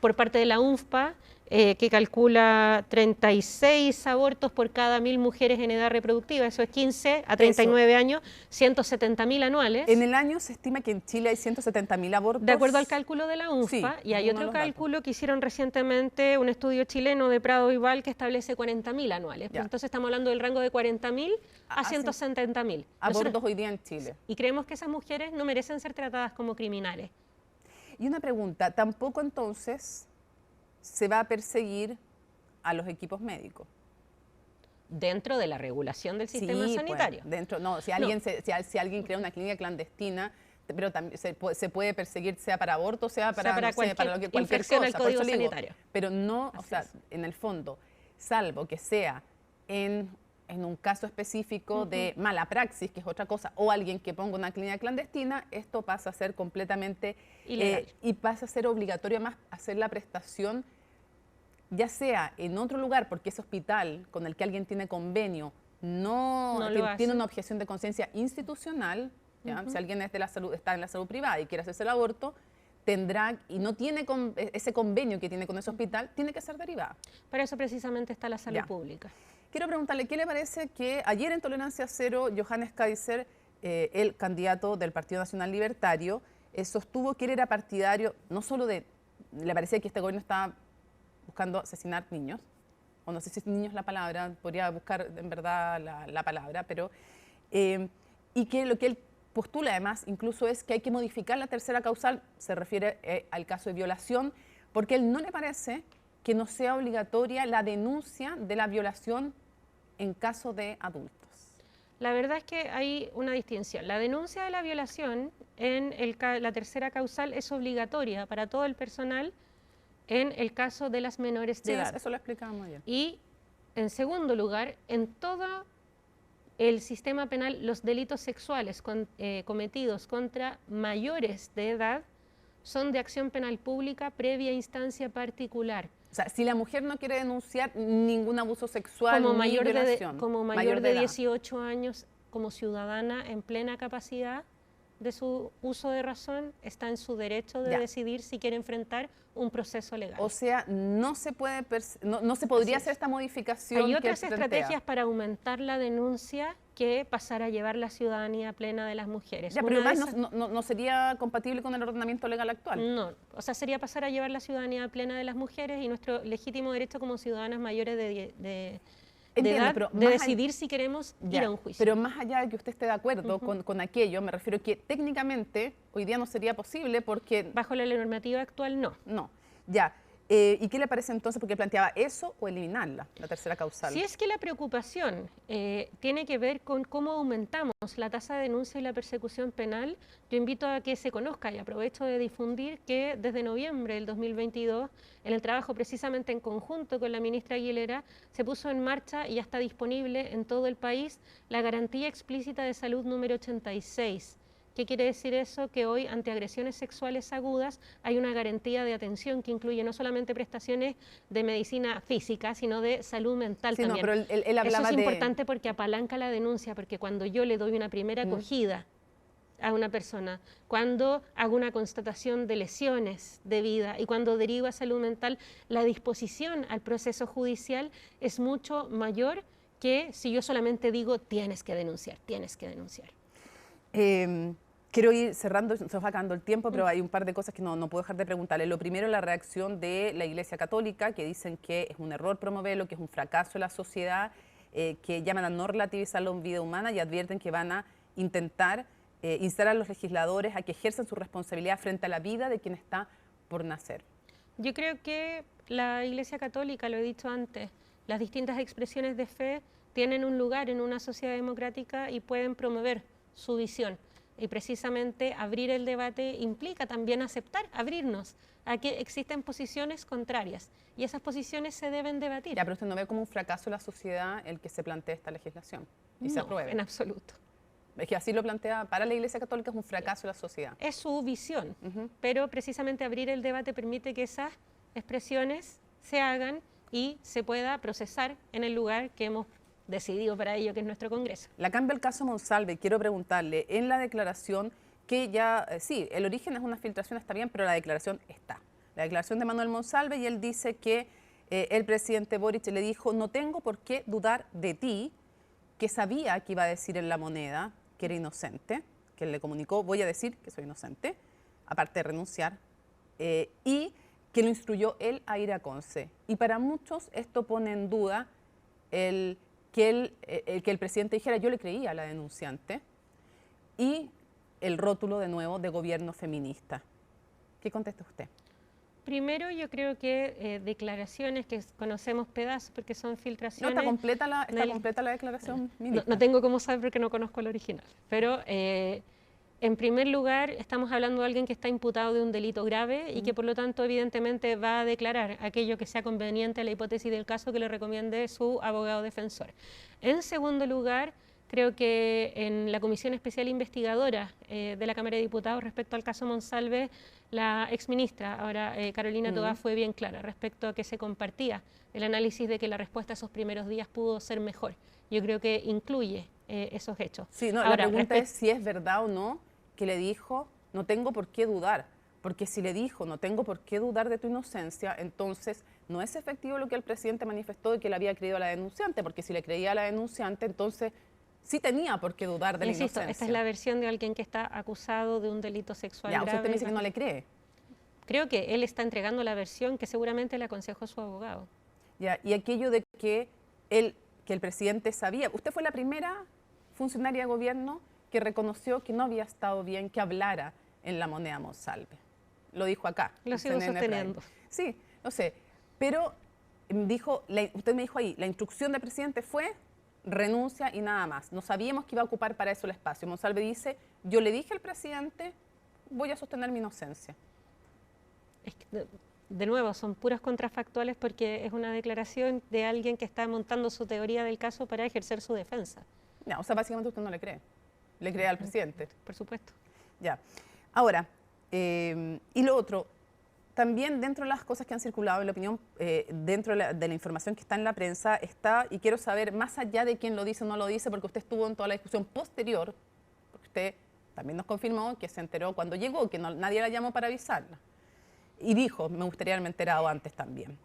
por parte de la UNFPA, que calcula 36 abortos por cada 1000 mujeres en edad reproductiva, eso es 15 a 39 años, 170.000 anuales. En el año se estima que en Chile hay 170.000 abortos. De acuerdo al cálculo de la UNFPA, y hay otro cálculo que hicieron recientemente, un estudio chileno de Prado y Val que establece 40.000 anuales. Entonces estamos hablando del rango de 40.000 a 170.000. Abortos hoy día en Chile. Y creemos que esas mujeres no merecen ser tratadas como criminales. Y una pregunta, tampoco entonces se va a perseguir a los equipos médicos. Dentro de la regulación del sistema sanitario. Si alguien crea una clínica clandestina, pero también se puede perseguir, sea para aborto, sea para cualquier cosa, al Código Sanitario. Pero no, o sea, en el fondo, salvo que sea en en un caso específico de mala praxis, que es otra cosa, o alguien que ponga una clínica clandestina, esto pasa a ser completamente ilegal. Y pasa a ser obligatorio además hacer la prestación, ya sea en otro lugar, porque ese hospital con el que alguien tiene convenio tiene una objeción de conciencia institucional, ¿ya? Si alguien es de la salud, está en la salud privada y quiere hacerse el aborto, tendrá, y no tiene ese convenio que tiene con ese hospital, tiene que ser derivada. Para eso precisamente está la salud pública. Quiero preguntarle, ¿qué le parece que ayer en Tolerancia Cero, Johannes Kaiser, el candidato del Partido Nacional Libertario, sostuvo que él era partidario, no solo le parecía que este gobierno estaba buscando asesinar niños, o no sé si es niños la palabra, podría buscar en verdad la palabra, pero y que lo que él postula además incluso es que hay que modificar la tercera causal, se refiere al caso de violación, porque a él no le parece que no sea obligatoria la denuncia de la violación en caso de adultos. La verdad es que hay una distinción. La denuncia de la violación en la tercera causal es obligatoria para todo el personal en el caso de las menores de edad. Eso lo explicábamos ayer. Y en segundo lugar, en todo el sistema penal, los delitos sexuales cometidos contra mayores de edad son de acción penal pública previa instancia particular. O sea, si la mujer no quiere denunciar ningún abuso sexual como ni mayor violación, como mayor de edad. 18 años, como ciudadana en plena capacidad de su uso de razón, está en su derecho de decidir si quiere enfrentar un proceso legal. O sea, no se puede no se podría hacer esta modificación. Hay otras estrategias para aumentar la denuncia que pasar a llevar la ciudadanía plena de las mujeres. Ya, pero además no sería compatible con el ordenamiento legal actual. No, o sea, sería pasar a llevar la ciudadanía plena de las mujeres y nuestro legítimo derecho como ciudadanas mayores de edad de decidir si queremos ir a un juicio. Pero más allá de que usted esté de acuerdo con aquello, me refiero que técnicamente hoy día no sería posible porque... Bajo la normativa actual no. No, ya. ¿Y qué le parece entonces? Porque planteaba eso o eliminarla, la tercera causal. Si es que la preocupación tiene que ver con cómo aumentamos la tasa de denuncia y la persecución penal, yo invito a que se conozca y aprovecho de difundir que desde noviembre del 2022, en el trabajo precisamente en conjunto con la ministra Aguilera, se puso en marcha y ya está disponible en todo el país la Garantía Explícita de Salud número 86. ¿Qué quiere decir eso? Que hoy ante agresiones sexuales agudas hay una garantía de atención que incluye no solamente prestaciones de medicina física, sino de salud mental también. No, pero él hablaba eso es importante porque apalanca la denuncia, porque cuando yo le doy una primera acogida a una persona, cuando hago una constatación de lesiones de vida y cuando derivo a salud mental, la disposición al proceso judicial es mucho mayor que si yo solamente digo tienes que denunciar, tienes que denunciar. Quiero ir cerrando, se va acabando el tiempo, pero hay un par de cosas que no puedo dejar de preguntarle. Lo primero, la reacción de la Iglesia Católica, que dicen que es un error promoverlo, que es un fracaso de la sociedad, que llaman a no relativizarlo en vida humana y advierten que van a intentar instar a los legisladores a que ejerzan su responsabilidad frente a la vida de quien está por nacer. Yo creo que la Iglesia Católica, lo he dicho antes, las distintas expresiones de fe tienen un lugar en una sociedad democrática y pueden promover su visión. Y precisamente abrir el debate implica también aceptar, abrirnos a que existen posiciones contrarias y esas posiciones se deben debatir. Ya, pero usted no ve como un fracaso de la sociedad el que se plantee esta legislación y se apruebe. En absoluto. Es que así lo plantea, para la Iglesia Católica es un fracaso de la sociedad. Es su visión, pero precisamente abrir el debate permite que esas expresiones se hagan y se pueda procesar en el lugar que hemos decidido para ello, que es nuestro Congreso. La cambia el caso Monsalve, quiero preguntarle, en la declaración que ya, sí, el origen es una filtración, está bien, pero la declaración está. La declaración de Manuel Monsalve y él dice que el presidente Boric le dijo, no tengo por qué dudar de ti, que sabía que iba a decir en La Moneda que era inocente, que él le comunicó, voy a decir que soy inocente, aparte de renunciar, y que lo instruyó él a ir a Conce. Y para muchos esto pone en duda que el presidente dijera, yo le creía a la denunciante, y el rótulo de nuevo de gobierno feminista. ¿Qué contesta usted? Primero, yo creo que declaraciones que conocemos pedazos porque son filtraciones... No, está completa la declaración ministra. No tengo cómo saber porque no conozco el original, pero En primer lugar, estamos hablando de alguien que está imputado de un delito grave y que por lo tanto evidentemente va a declarar aquello que sea conveniente a la hipótesis del caso que le recomiende su abogado defensor. En segundo lugar, creo que en la Comisión Especial Investigadora de la Cámara de Diputados respecto al caso Monsalve, la exministra, ahora Carolina Toá, fue bien clara respecto a que se compartía el análisis de que la respuesta a esos primeros días pudo ser mejor. Yo creo que incluye esos hechos. Sí, no, ahora, la pregunta es si es verdad o no que le dijo, no tengo por qué dudar, porque si le dijo, no tengo por qué dudar de tu inocencia, entonces no es efectivo lo que el presidente manifestó de que le había creído a la denunciante, porque si le creía a la denunciante, entonces sí tenía por qué dudar de la inocencia. Esta es la versión de alguien que está acusado de un delito sexual grave. Usted me dice que no le cree. Creo que él está entregando la versión que seguramente le aconsejó su abogado. Ya, y aquello de que el presidente sabía, usted fue la primera funcionaria de gobierno que reconoció que no había estado bien que hablara en la moneda Monsalve. Lo dijo acá. Lo sigo sosteniendo. Sí, no sé, pero usted me dijo ahí, la instrucción del presidente fue renuncia y nada más. No sabíamos que iba a ocupar para eso el espacio. Monsalve dice, yo le dije al presidente, voy a sostener mi inocencia. Es que, de nuevo, son puras contrafactuales porque es una declaración de alguien que está montando su teoría del caso para ejercer su defensa. No, o sea, básicamente usted no le cree. Le cree al presidente. Por supuesto. Ya. Ahora, y lo otro, también dentro de las cosas que han circulado en la opinión, dentro de la información que está en la prensa, está, y quiero saber, más allá de quién lo dice o no lo dice, porque usted estuvo en toda la discusión posterior, porque usted también nos confirmó que se enteró cuando llegó, que nadie la llamó para avisarla. Y dijo, me gustaría haberme enterado antes también.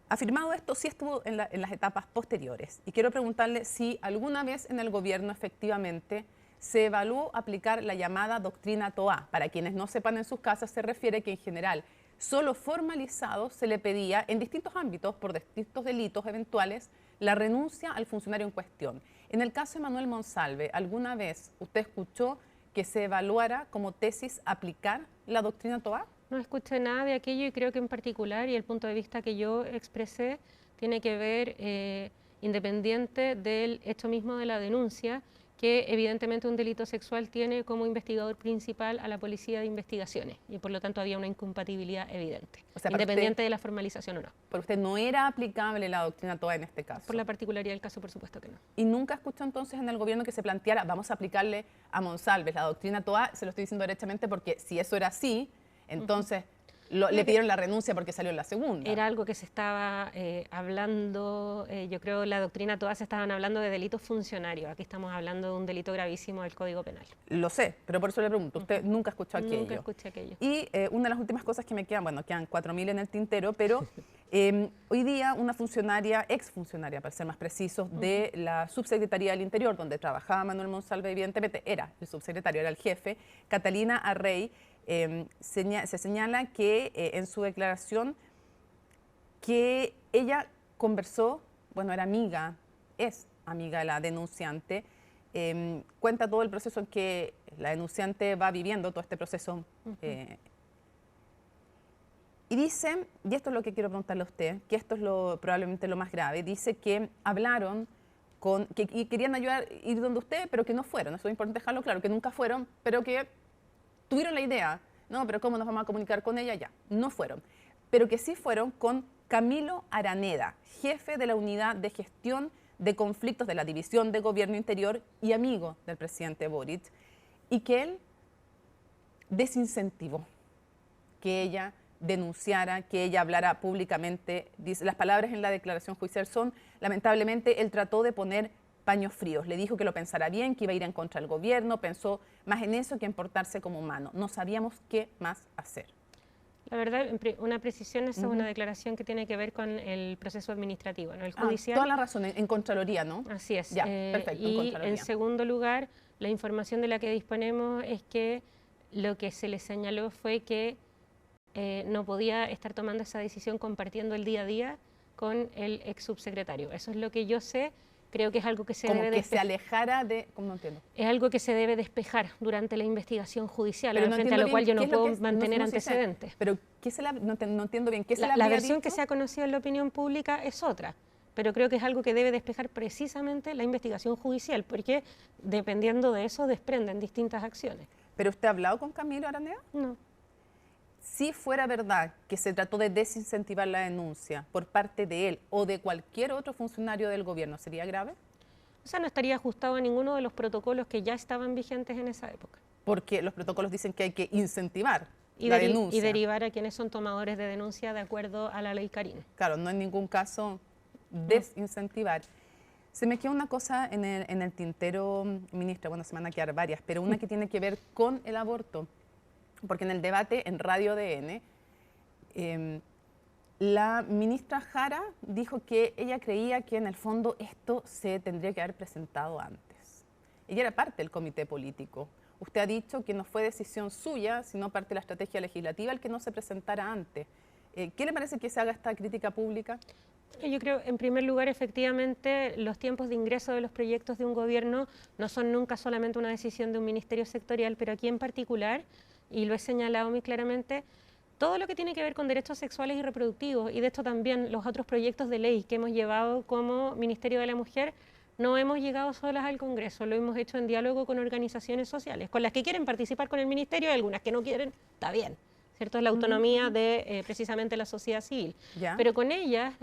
Afirmado esto, sí estuvo en las etapas posteriores. Y quiero preguntarle si alguna vez en el gobierno efectivamente se evaluó aplicar la llamada doctrina Toá. Para quienes no sepan, en sus casas se refiere que en general solo formalizado se le pedía en distintos ámbitos, por distintos delitos eventuales, la renuncia al funcionario en cuestión. En el caso de Manuel Monsalve, ¿alguna vez usted escuchó que se evaluara como tesis aplicar la doctrina Toá? No escuché nada de aquello y creo que en particular, y el punto de vista que yo expresé, tiene que ver, independiente del hecho mismo de la denuncia, que evidentemente un delito sexual tiene como investigador principal a la Policía de Investigaciones y por lo tanto había una incompatibilidad evidente, o sea, independiente de la formalización o no. ¿Por usted no era aplicable la doctrina Toá en este caso? Por la particularidad del caso, por supuesto que no. ¿Y nunca escuchó entonces en el gobierno que se planteara, vamos a aplicarle a Monsalve la doctrina Toá? Se lo estoy diciendo derechamente porque si eso era así, entonces le pidieron la renuncia porque salió en la segunda. Era algo que se estaba hablando, yo creo la doctrina Toá se estaban hablando de delitos funcionarios. Aquí estamos hablando de un delito gravísimo del Código Penal. Lo sé, pero por eso le pregunto, ¿usted nunca escuchó aquello? Nunca escuché aquello. Y una de las últimas cosas que me quedan, bueno, quedan 4.000 en el tintero, pero hoy día una funcionaria, exfuncionaria para ser más precisos, de la Subsecretaría del Interior, donde trabajaba Manuel Monsalve, evidentemente era el subsecretario, era el jefe, Catalina Arrey, se señala que en su declaración que ella conversó, bueno, era amiga, es amiga de la denunciante, cuenta todo el proceso en que la denunciante va viviendo, todo este proceso. Y dice, y esto es lo que quiero preguntarle a usted, que esto es probablemente lo más grave, dice que hablaron y querían ir donde usted, pero que no fueron. Eso es importante dejarlo claro, que nunca fueron, pero que tuvieron la idea, no, pero ¿cómo nos vamos a comunicar con ella? Ya, no fueron. Pero que sí fueron con Camilo Araneda, jefe de la Unidad de Gestión de Conflictos de la División de Gobierno Interior y amigo del presidente Boric, y que él desincentivó que ella denunciara, que ella hablara públicamente. Dice, las palabras en la declaración judicial son, lamentablemente, él trató de poner paños fríos. Le dijo que lo pensara bien, que iba a ir en contra del gobierno, pensó más en eso que en portarse como humano. No sabíamos qué más hacer. La verdad, una precisión, esa es una declaración que tiene que ver con el proceso administrativo, ¿no? El judicial. Toda la razón, en Contraloría, ¿no? Así es. Ya, perfecto, y en segundo lugar, la información de la que disponemos es que lo que se le señaló fue que no podía estar tomando esa decisión compartiendo el día a día con el ex subsecretario. Eso es lo que yo sé. Creo que es algo que se debe despejar. Como que se alejara de... ¿Cómo no entiendo? Es algo que se debe despejar durante la investigación judicial, frente a lo cual yo no puedo mantener antecedentes. Pero no entiendo bien. ¿Qué se la versión que se ha conocido en la opinión pública es otra, pero creo que es algo que debe despejar precisamente la investigación judicial, porque dependiendo de eso desprenden distintas acciones. ¿Pero usted ha hablado con Camilo Araneda? No. Si fuera verdad que se trató de desincentivar la denuncia por parte de él o de cualquier otro funcionario del gobierno, ¿sería grave? O sea, no estaría ajustado a ninguno de los protocolos que ya estaban vigentes en esa época. Porque los protocolos dicen que hay que incentivar la denuncia. Y derivar a quienes son tomadores de denuncia de acuerdo a la ley Carín. Claro, no en ningún caso desincentivar. Se me queda una cosa en el tintero, ministra, bueno, se me van a quedar varias, pero una que tiene que ver con el aborto. Porque en el debate en Radio DN, la ministra Jara dijo que ella creía que en el fondo esto se tendría que haber presentado antes. Ella era parte del comité político. Usted ha dicho que no fue decisión suya, sino parte de la estrategia legislativa el que no se presentara antes. ¿Qué le parece que se haga esta crítica pública? Yo creo, en primer lugar, efectivamente, los tiempos de ingreso de los proyectos de un gobierno no son nunca solamente una decisión de un ministerio sectorial, pero aquí en particular, y lo he señalado muy claramente, todo lo que tiene que ver con derechos sexuales y reproductivos, y de esto también los otros proyectos de ley que hemos llevado como Ministerio de la Mujer, no hemos llegado solas al Congreso, lo hemos hecho en diálogo con organizaciones sociales, con las que quieren participar con el Ministerio y algunas que no quieren, está bien. ¿Cierto? Es la autonomía de precisamente la sociedad civil. ¿Ya? Pero con ellas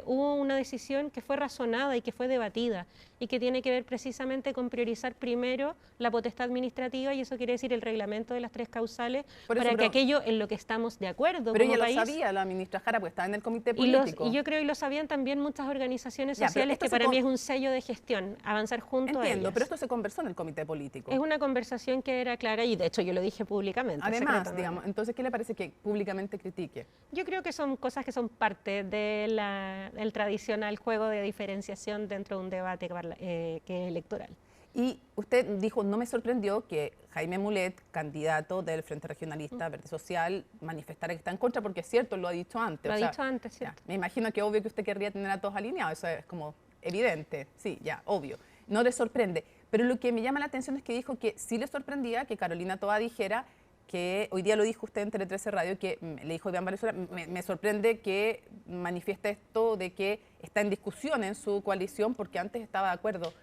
hubo una decisión que fue razonada y que fue debatida y que tiene que ver precisamente con priorizar primero la potestad administrativa, y eso quiere decir el reglamento de las 3 causales, para que aquello en lo que estamos de acuerdo pero como ella país, lo sabía, la ministra Jara, pues estaba en el comité político. y yo creo que lo sabían también muchas organizaciones Ya, sociales, que para mí es un sello de gestión, avanzar junto a ellas. Entiendo, pero esto se conversó en el comité político. Es una conversación que era clara y de hecho yo lo dije públicamente. Además, digamos, entonces, ¿qué le parece que públicamente critique? Yo creo que son cosas que son parte del tradicional juego de diferenciación dentro de un debate que es electoral. Y usted dijo, no me sorprendió que Jaime Mulet, candidato del Frente Regionalista Verde Social, manifestara que está en contra, porque es cierto, lo ha dicho antes. Lo ha dicho antes, ¿cierto? Ya, me imagino que obvio que usted querría tener a todos alineados, eso es como evidente, sí, ya, obvio. No le sorprende, pero lo que me llama la atención es que dijo que sí le sorprendía que Carolina Toá dijera que, hoy día lo dijo usted en Tele 13 Radio, que le dijo Iván Valenzuela, me sorprende que manifieste esto de que está en discusión en su coalición porque antes estaba de acuerdo.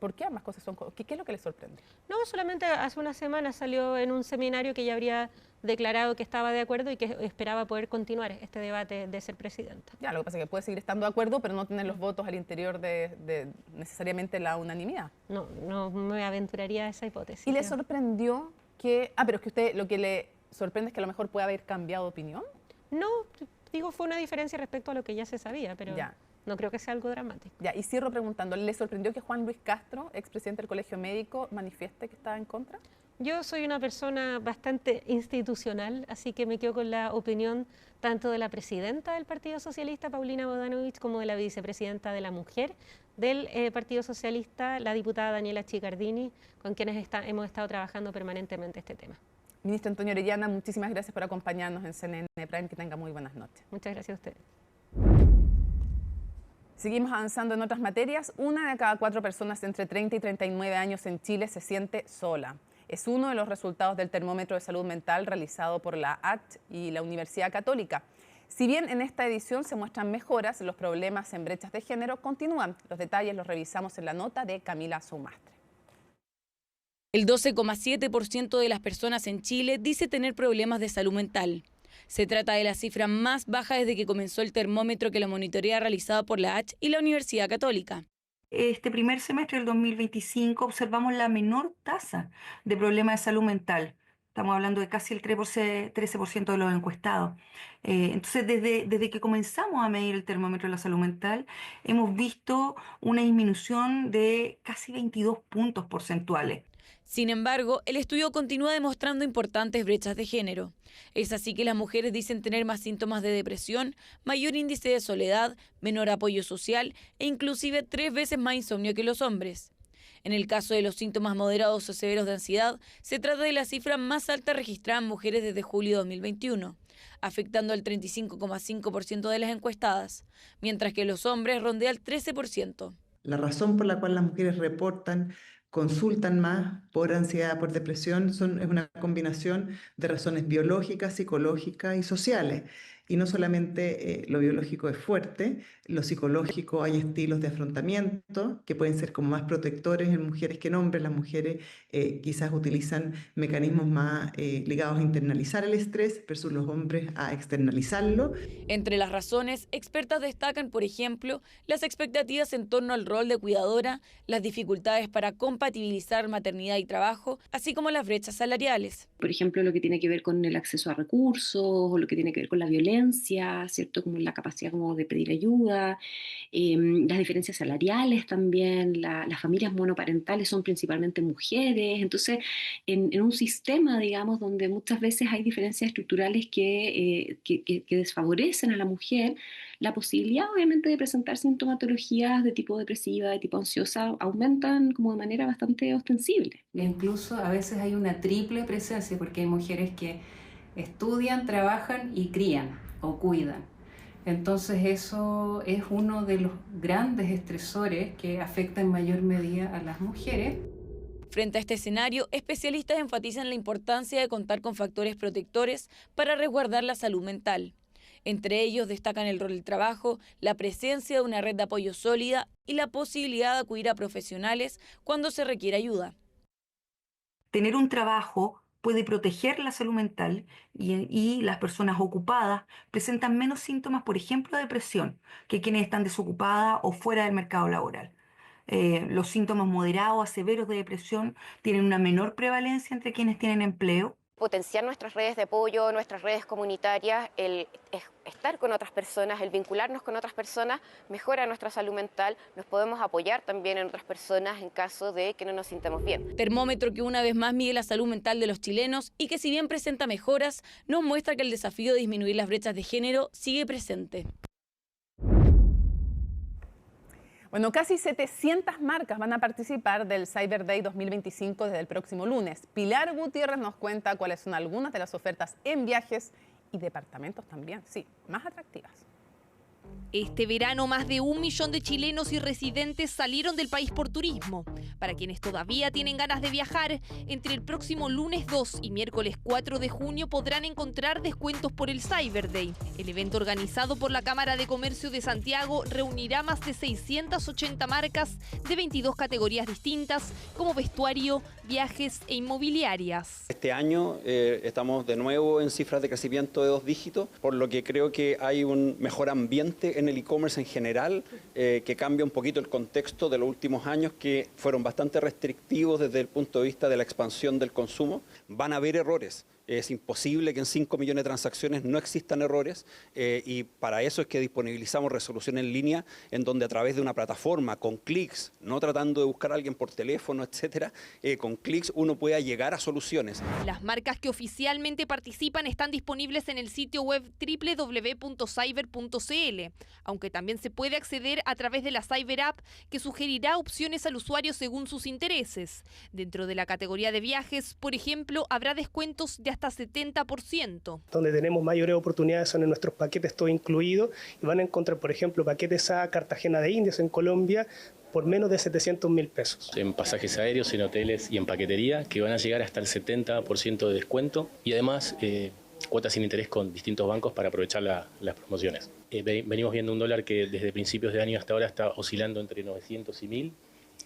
¿Por qué ambas cosas son? ¿Qué es lo que le sorprende? No, solamente hace una semana salió en un seminario que ella habría declarado que estaba de acuerdo y que esperaba poder continuar este debate de ser presidenta. Ya, lo que pasa es que puede seguir estando de acuerdo, pero no tener los votos al interior de necesariamente la unanimidad. No me aventuraría a esa hipótesis. ¿Y le sorprendió que... pero es que usted lo que le sorprende es que a lo mejor puede haber cambiado de opinión? No, digo, fue una diferencia respecto a lo que ya se sabía, pero... Ya. No creo que sea algo dramático. Ya, y cierro preguntando, ¿le sorprendió que Juan Luis Castro, expresidente del Colegio Médico, manifieste que estaba en contra? Yo soy una persona bastante institucional, así que me quedo con la opinión tanto de la presidenta del Partido Socialista, Paulina Bodanovich, como de la vicepresidenta de la Mujer del Partido Socialista, la diputada Daniela Chicardini, con quienes hemos estado trabajando permanentemente este tema. Ministro Antonio Orellana, muchísimas gracias por acompañarnos en CNN Prime. Que tenga muy buenas noches. Muchas gracias a ustedes. Seguimos avanzando en otras materias. 1 de cada 4 personas entre 30 y 39 años en Chile se siente sola. Es uno de los resultados del termómetro de salud mental realizado por la ACH y la Universidad Católica. Si bien en esta edición se muestran mejoras, los problemas en brechas de género continúan. Los detalles los revisamos en la nota de Camila Soumastre. El 12,7% de las personas en Chile dice tener problemas de salud mental. Se trata de la cifra más baja desde que comenzó el termómetro que la monitorea realizada por la ACH y la Universidad Católica. Este primer semestre del 2025 observamos la menor tasa de problemas de salud mental. Estamos hablando de casi el 13% de los encuestados. Entonces, desde que comenzamos a medir el termómetro de la salud mental, hemos visto una disminución de casi 22 puntos porcentuales. Sin embargo, el estudio continúa demostrando importantes brechas de género. Es así que las mujeres dicen tener más síntomas de depresión, mayor índice de soledad, menor apoyo social e inclusive 3 veces más insomnio que los hombres. En el caso de los síntomas moderados o severos de ansiedad, se trata de la cifra más alta registrada en mujeres desde julio de 2021, afectando al 35,5% de las encuestadas, mientras que los hombres rondea el 13%. La razón por la cual las mujeres consultan más por ansiedad, por depresión, es una combinación de razones biológicas, psicológicas y sociales. Y no solamente lo biológico es fuerte, lo psicológico, hay estilos de afrontamiento que pueden ser como más protectores en mujeres que en hombres. Las mujeres quizás utilizan mecanismos más ligados a internalizar el estrés versus los hombres a externalizarlo. Entre las razones, expertas destacan, por ejemplo, las expectativas en torno al rol de cuidadora, las dificultades para compatibilizar maternidad y trabajo, así como las brechas salariales. Por ejemplo, lo que tiene que ver con el acceso a recursos o lo que tiene que ver con la violencia, ¿cierto? Como la capacidad como de pedir ayuda, las diferencias salariales también, las familias monoparentales son principalmente mujeres, entonces en un sistema, digamos, donde muchas veces hay diferencias estructurales que desfavorecen a la mujer, la posibilidad obviamente de presentar sintomatologías de tipo depresiva, de tipo ansiosa, aumentan como de manera bastante ostensible. Incluso a veces hay una triple presencia porque hay mujeres que estudian, trabajan y crían o cuidan. Entonces eso es uno de los grandes estresores que afecta en mayor medida a las mujeres. Frente a este escenario, especialistas enfatizan la importancia de contar con factores protectores para resguardar la salud mental. Entre ellos destacan el rol del trabajo, la presencia de una red de apoyo sólida y la posibilidad de acudir a profesionales cuando se requiere ayuda. Tener un trabajo puede proteger la salud mental y las personas ocupadas presentan menos síntomas, por ejemplo, de depresión, que quienes están desocupadas o fuera del mercado laboral. Los síntomas moderados a severos de depresión tienen una menor prevalencia entre quienes tienen empleo. Potenciar nuestras redes de apoyo, nuestras redes comunitarias, el estar con otras personas, el vincularnos con otras personas, mejora nuestra salud mental, nos podemos apoyar también en otras personas en caso de que no nos sintamos bien. Termómetro que una vez más mide la salud mental de los chilenos y que si bien presenta mejoras, nos muestra que el desafío de disminuir las brechas de género sigue presente. Bueno, casi 700 marcas van a participar del Cyber Day 2025 desde el próximo lunes. Pilar Gutiérrez nos cuenta cuáles son algunas de las ofertas en viajes y departamentos también, sí, más atractivas. Este verano, más de 1 millón de chilenos y residentes salieron del país por turismo. Para quienes todavía tienen ganas de viajar, entre el próximo lunes 2 y miércoles 4 de junio podrán encontrar descuentos por el Cyber Day. El evento organizado por la Cámara de Comercio de Santiago reunirá más de 680 marcas de 22 categorías distintas, como vestuario, viajes e inmobiliarias. Este año estamos de nuevo en cifras de crecimiento de 2 dígitos, por lo que creo que hay un mejor ambiente en el e-commerce en general, que cambia un poquito el contexto de los últimos años que fueron bastante restrictivos desde el punto de vista de la expansión del consumo. Van a haber errores. Es imposible que en 5 millones de transacciones no existan errores y para eso es que disponibilizamos resolución en línea en donde a través de una plataforma con clics, no tratando de buscar a alguien por teléfono, etcétera, con clics uno pueda llegar a soluciones. Las marcas que oficialmente participan están disponibles en el sitio web www.cyber.cl, aunque también se puede acceder a través de la Cyber App que sugerirá opciones al usuario según sus intereses. Dentro de la categoría de viajes, por ejemplo, habrá descuentos de hasta 70%. Donde tenemos mayores oportunidades son en nuestros paquetes todo incluido y van a encontrar, por ejemplo, paquetes a Cartagena de Indias en Colombia por menos de 700.000 pesos. En pasajes aéreos, en hoteles y en paquetería que van a llegar hasta el 70% de descuento y además cuotas sin interés con distintos bancos para aprovechar las promociones. Venimos viendo un dólar que desde principios de año hasta ahora está oscilando entre 900 y 1000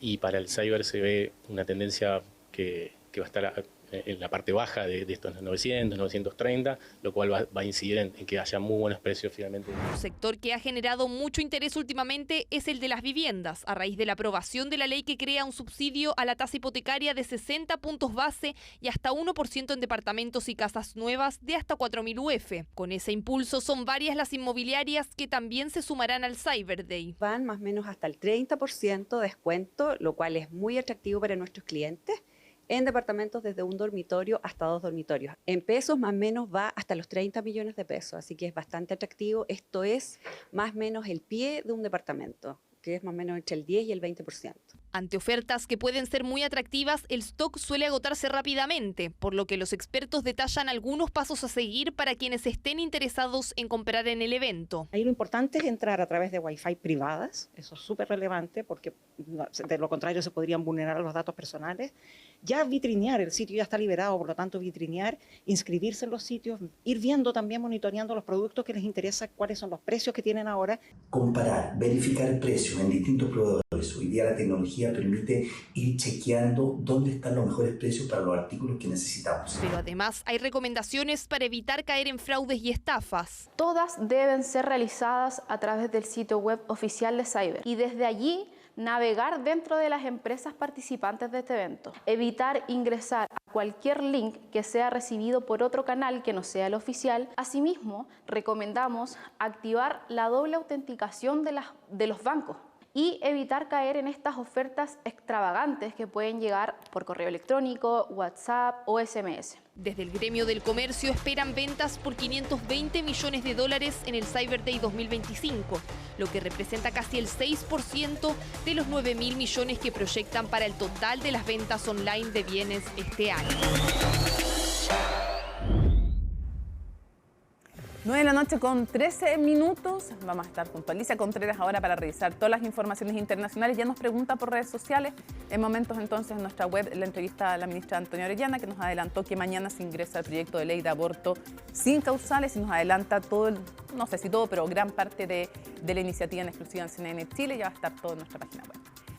y para el cyber se ve una tendencia que va a estar en la parte baja de estos 900, 930, lo cual va a incidir en que haya muy buenos precios finalmente. Un sector que ha generado mucho interés últimamente es el de las viviendas, a raíz de la aprobación de la ley que crea un subsidio a la tasa hipotecaria de 60 puntos base y hasta 1% en departamentos y casas nuevas de hasta 4.000 UF. Con ese impulso son varias las inmobiliarias que también se sumarán al Cyber Day. Van más o menos hasta el 30% de descuento, lo cual es muy atractivo para nuestros clientes. En departamentos desde un dormitorio hasta 2 dormitorios. En pesos más o menos va hasta los 30 millones de pesos, así que es bastante atractivo. Esto es más o menos el pie de un departamento, que es más o menos entre el 10 y el 20%. Ante ofertas que pueden ser muy atractivas, el stock suele agotarse rápidamente, por lo que los expertos detallan algunos pasos a seguir para quienes estén interesados en comprar en el evento. Ahí lo importante es entrar a través de Wi-Fi privadas, eso es súper relevante porque de lo contrario se podrían vulnerar los datos personales. Ya vitrinear, el sitio ya está liberado, por lo tanto vitrinear, inscribirse en los sitios, ir viendo también, monitoreando los productos que les interesa, cuáles son los precios que tienen ahora. Comparar, verificar precios en distintos proveedores. Hoy día la tecnología permite ir chequeando dónde están los mejores precios para los artículos que necesitamos. Pero además hay recomendaciones para evitar caer en fraudes y estafas. Todas deben ser realizadas a través del sitio web oficial de Cyber y desde allí navegar dentro de las empresas participantes de este evento. Evitar ingresar a cualquier link que sea recibido por otro canal que no sea el oficial. Asimismo, recomendamos activar la doble autenticación de los bancos y evitar caer en estas ofertas extravagantes que pueden llegar por correo electrónico, WhatsApp o SMS. Desde el gremio del comercio esperan ventas por $520 millones en el Cyber Day 2025, lo que representa casi el 6% de los 9.000 millones que proyectan para el total de las ventas online de bienes este año. 9 de la noche con 13 minutos. Vamos a estar junto a Alicia Contreras ahora para revisar todas las informaciones internacionales. Ya nos pregunta por redes sociales. En momentos entonces en nuestra web la entrevista a la ministra Antonia Orellana, que nos adelantó que mañana se ingresa el proyecto de ley de aborto sin causales y nos adelanta todo, no sé si todo, pero gran parte de la iniciativa en exclusiva en CNN Chile. Ya va a estar todo en nuestra página web.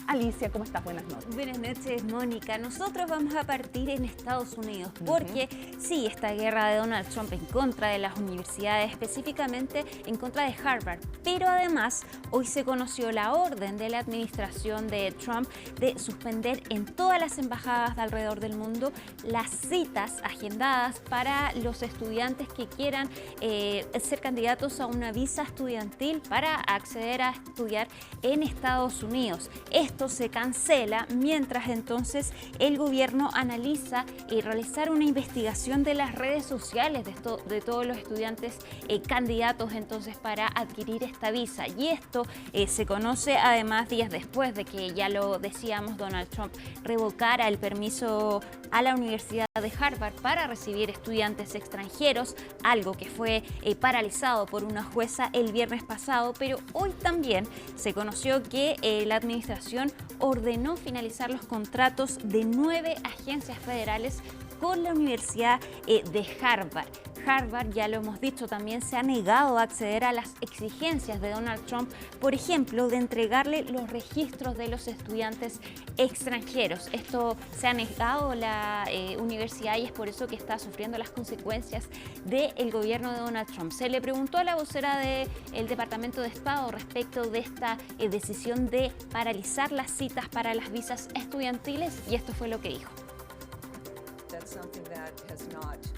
Alicia, ¿cómo estás? Buenas noches. Buenas noches, Mónica. Nosotros vamos a partir en Estados Unidos porque sí, esta guerra de Donald Trump en contra de las universidades, específicamente en contra de Harvard, pero además hoy se conoció la orden de la administración de Trump de suspender en todas las embajadas de alrededor del mundo las citas agendadas para los estudiantes que quieran ser candidatos a una visa estudiantil para acceder a estudiar en Estados Unidos. Esto se cancela mientras entonces el gobierno analiza realizar una investigación de las redes sociales de todos los estudiantes candidatos entonces para adquirir esta visa. Y esto se conoce además días después de que, ya lo decíamos, Donald Trump revocara el permiso a la Universidad de Harvard para recibir estudiantes extranjeros, algo que fue paralizado por una jueza el viernes pasado, pero hoy también se conoció que la administración ordenó finalizar los contratos de 9 agencias federales con la Universidad de Harvard. Harvard, ya lo hemos dicho, también se ha negado a acceder a las exigencias de Donald Trump, por ejemplo, de entregarle los registros de los estudiantes extranjeros. Esto se ha negado la universidad y es por eso que está sufriendo las consecuencias del gobierno de Donald Trump. Se le preguntó a la vocera del Departamento de Estado respecto de esta decisión de paralizar las citas para las visas estudiantiles y esto fue lo que dijo.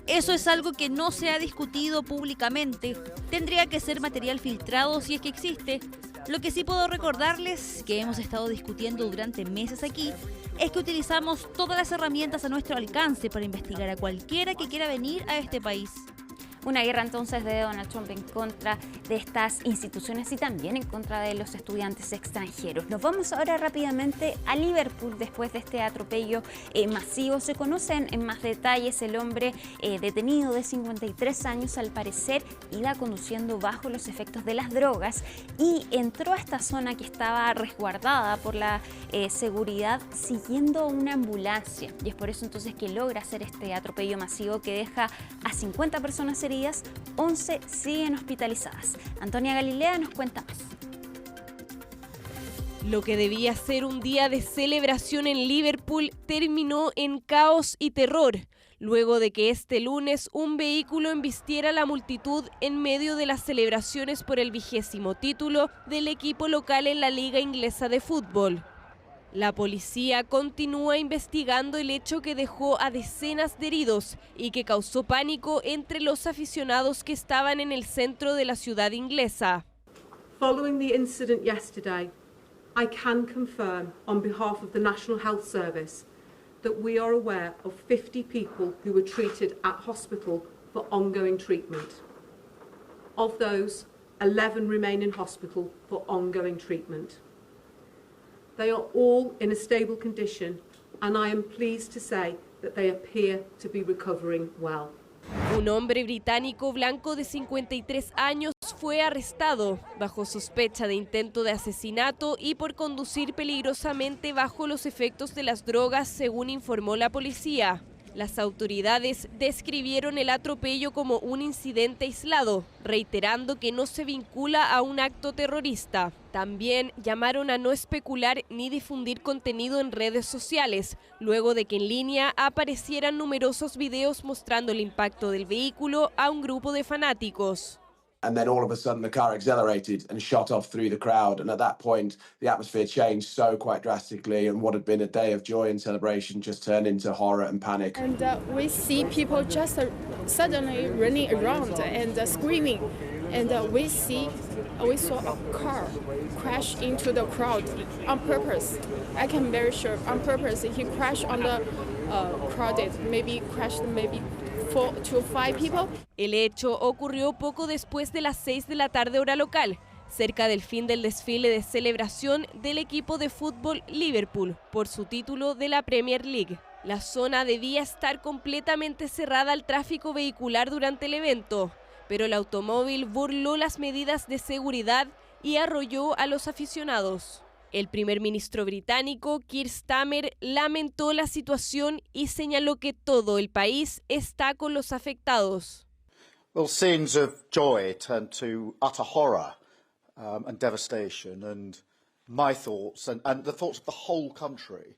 Eso es algo que no se ha discutido públicamente. Tendría que ser material filtrado si es que existe. Lo que sí puedo recordarles, que hemos estado discutiendo durante meses aquí, es que utilizamos todas las herramientas a nuestro alcance para investigar a cualquiera que quiera venir a este país. Una guerra entonces de Donald Trump en contra de estas instituciones y también en contra de los estudiantes extranjeros. Nos vamos ahora rápidamente a Liverpool después de este atropello masivo. Se conocen en más detalles. El hombre detenido de 53 años al parecer iba conduciendo bajo los efectos de las drogas y entró a esta zona que estaba resguardada por la seguridad siguiendo una ambulancia. Y es por eso entonces que logra hacer este atropello masivo que deja a 50 personas heridas, 11 siguen hospitalizadas. Antonia Galilea nos cuenta más. Lo que debía ser un día de celebración en Liverpool terminó en caos y terror, luego de que este lunes un vehículo embistiera a la multitud en medio de las celebraciones por el 20º título del equipo local en la Liga Inglesa de Fútbol. La policía continúa investigando el hecho que dejó a decenas de heridos y que causó pánico entre los aficionados que estaban en el centro de la ciudad inglesa. Following the incident yesterday, I can confirm on behalf of the National Health Service that we are aware of 50 people who were treated at hospital for ongoing treatment. Of those, 11 remain in hospital for ongoing treatment. They are all in a stable condition, and I am pleased to say that they appear to be recovering well. Un hombre británico blanco de 53 años fue arrestado bajo sospecha de intento de asesinato y por conducir peligrosamente bajo los efectos de las drogas, según informó la policía. Las autoridades describieron el atropello como un incidente aislado, reiterando que no se vincula a un acto terrorista. También llamaron a no especular ni difundir contenido en redes sociales, luego de que en línea aparecieran numerosos videos mostrando el impacto del vehículo a un grupo de fanáticos. And then all of a sudden the car accelerated and shot off through the crowd. And at that point, the atmosphere changed so quite drastically, and what had been a day of joy and celebration just turned into horror and panic. And we see people just suddenly running around and screaming. And we saw a car crash into the crowd on purpose. I can very sure on purpose. He crashed on the crowded, maybe crashed 4 to 5 people. El hecho ocurrió poco después de las 6 de la tarde hora local, cerca del fin del desfile de celebración del equipo de fútbol Liverpool por su título de la Premier League. La zona debía estar completamente cerrada al tráfico vehicular durante el evento, pero el automóvil burló las medidas de seguridad y arrolló a los aficionados. El primer ministro británico, Keir Starmer, lamentó la situación y señaló que todo el país está con los afectados. Well, scenes of joy turned to utter horror and devastation, and my thoughts and the thoughts of the whole country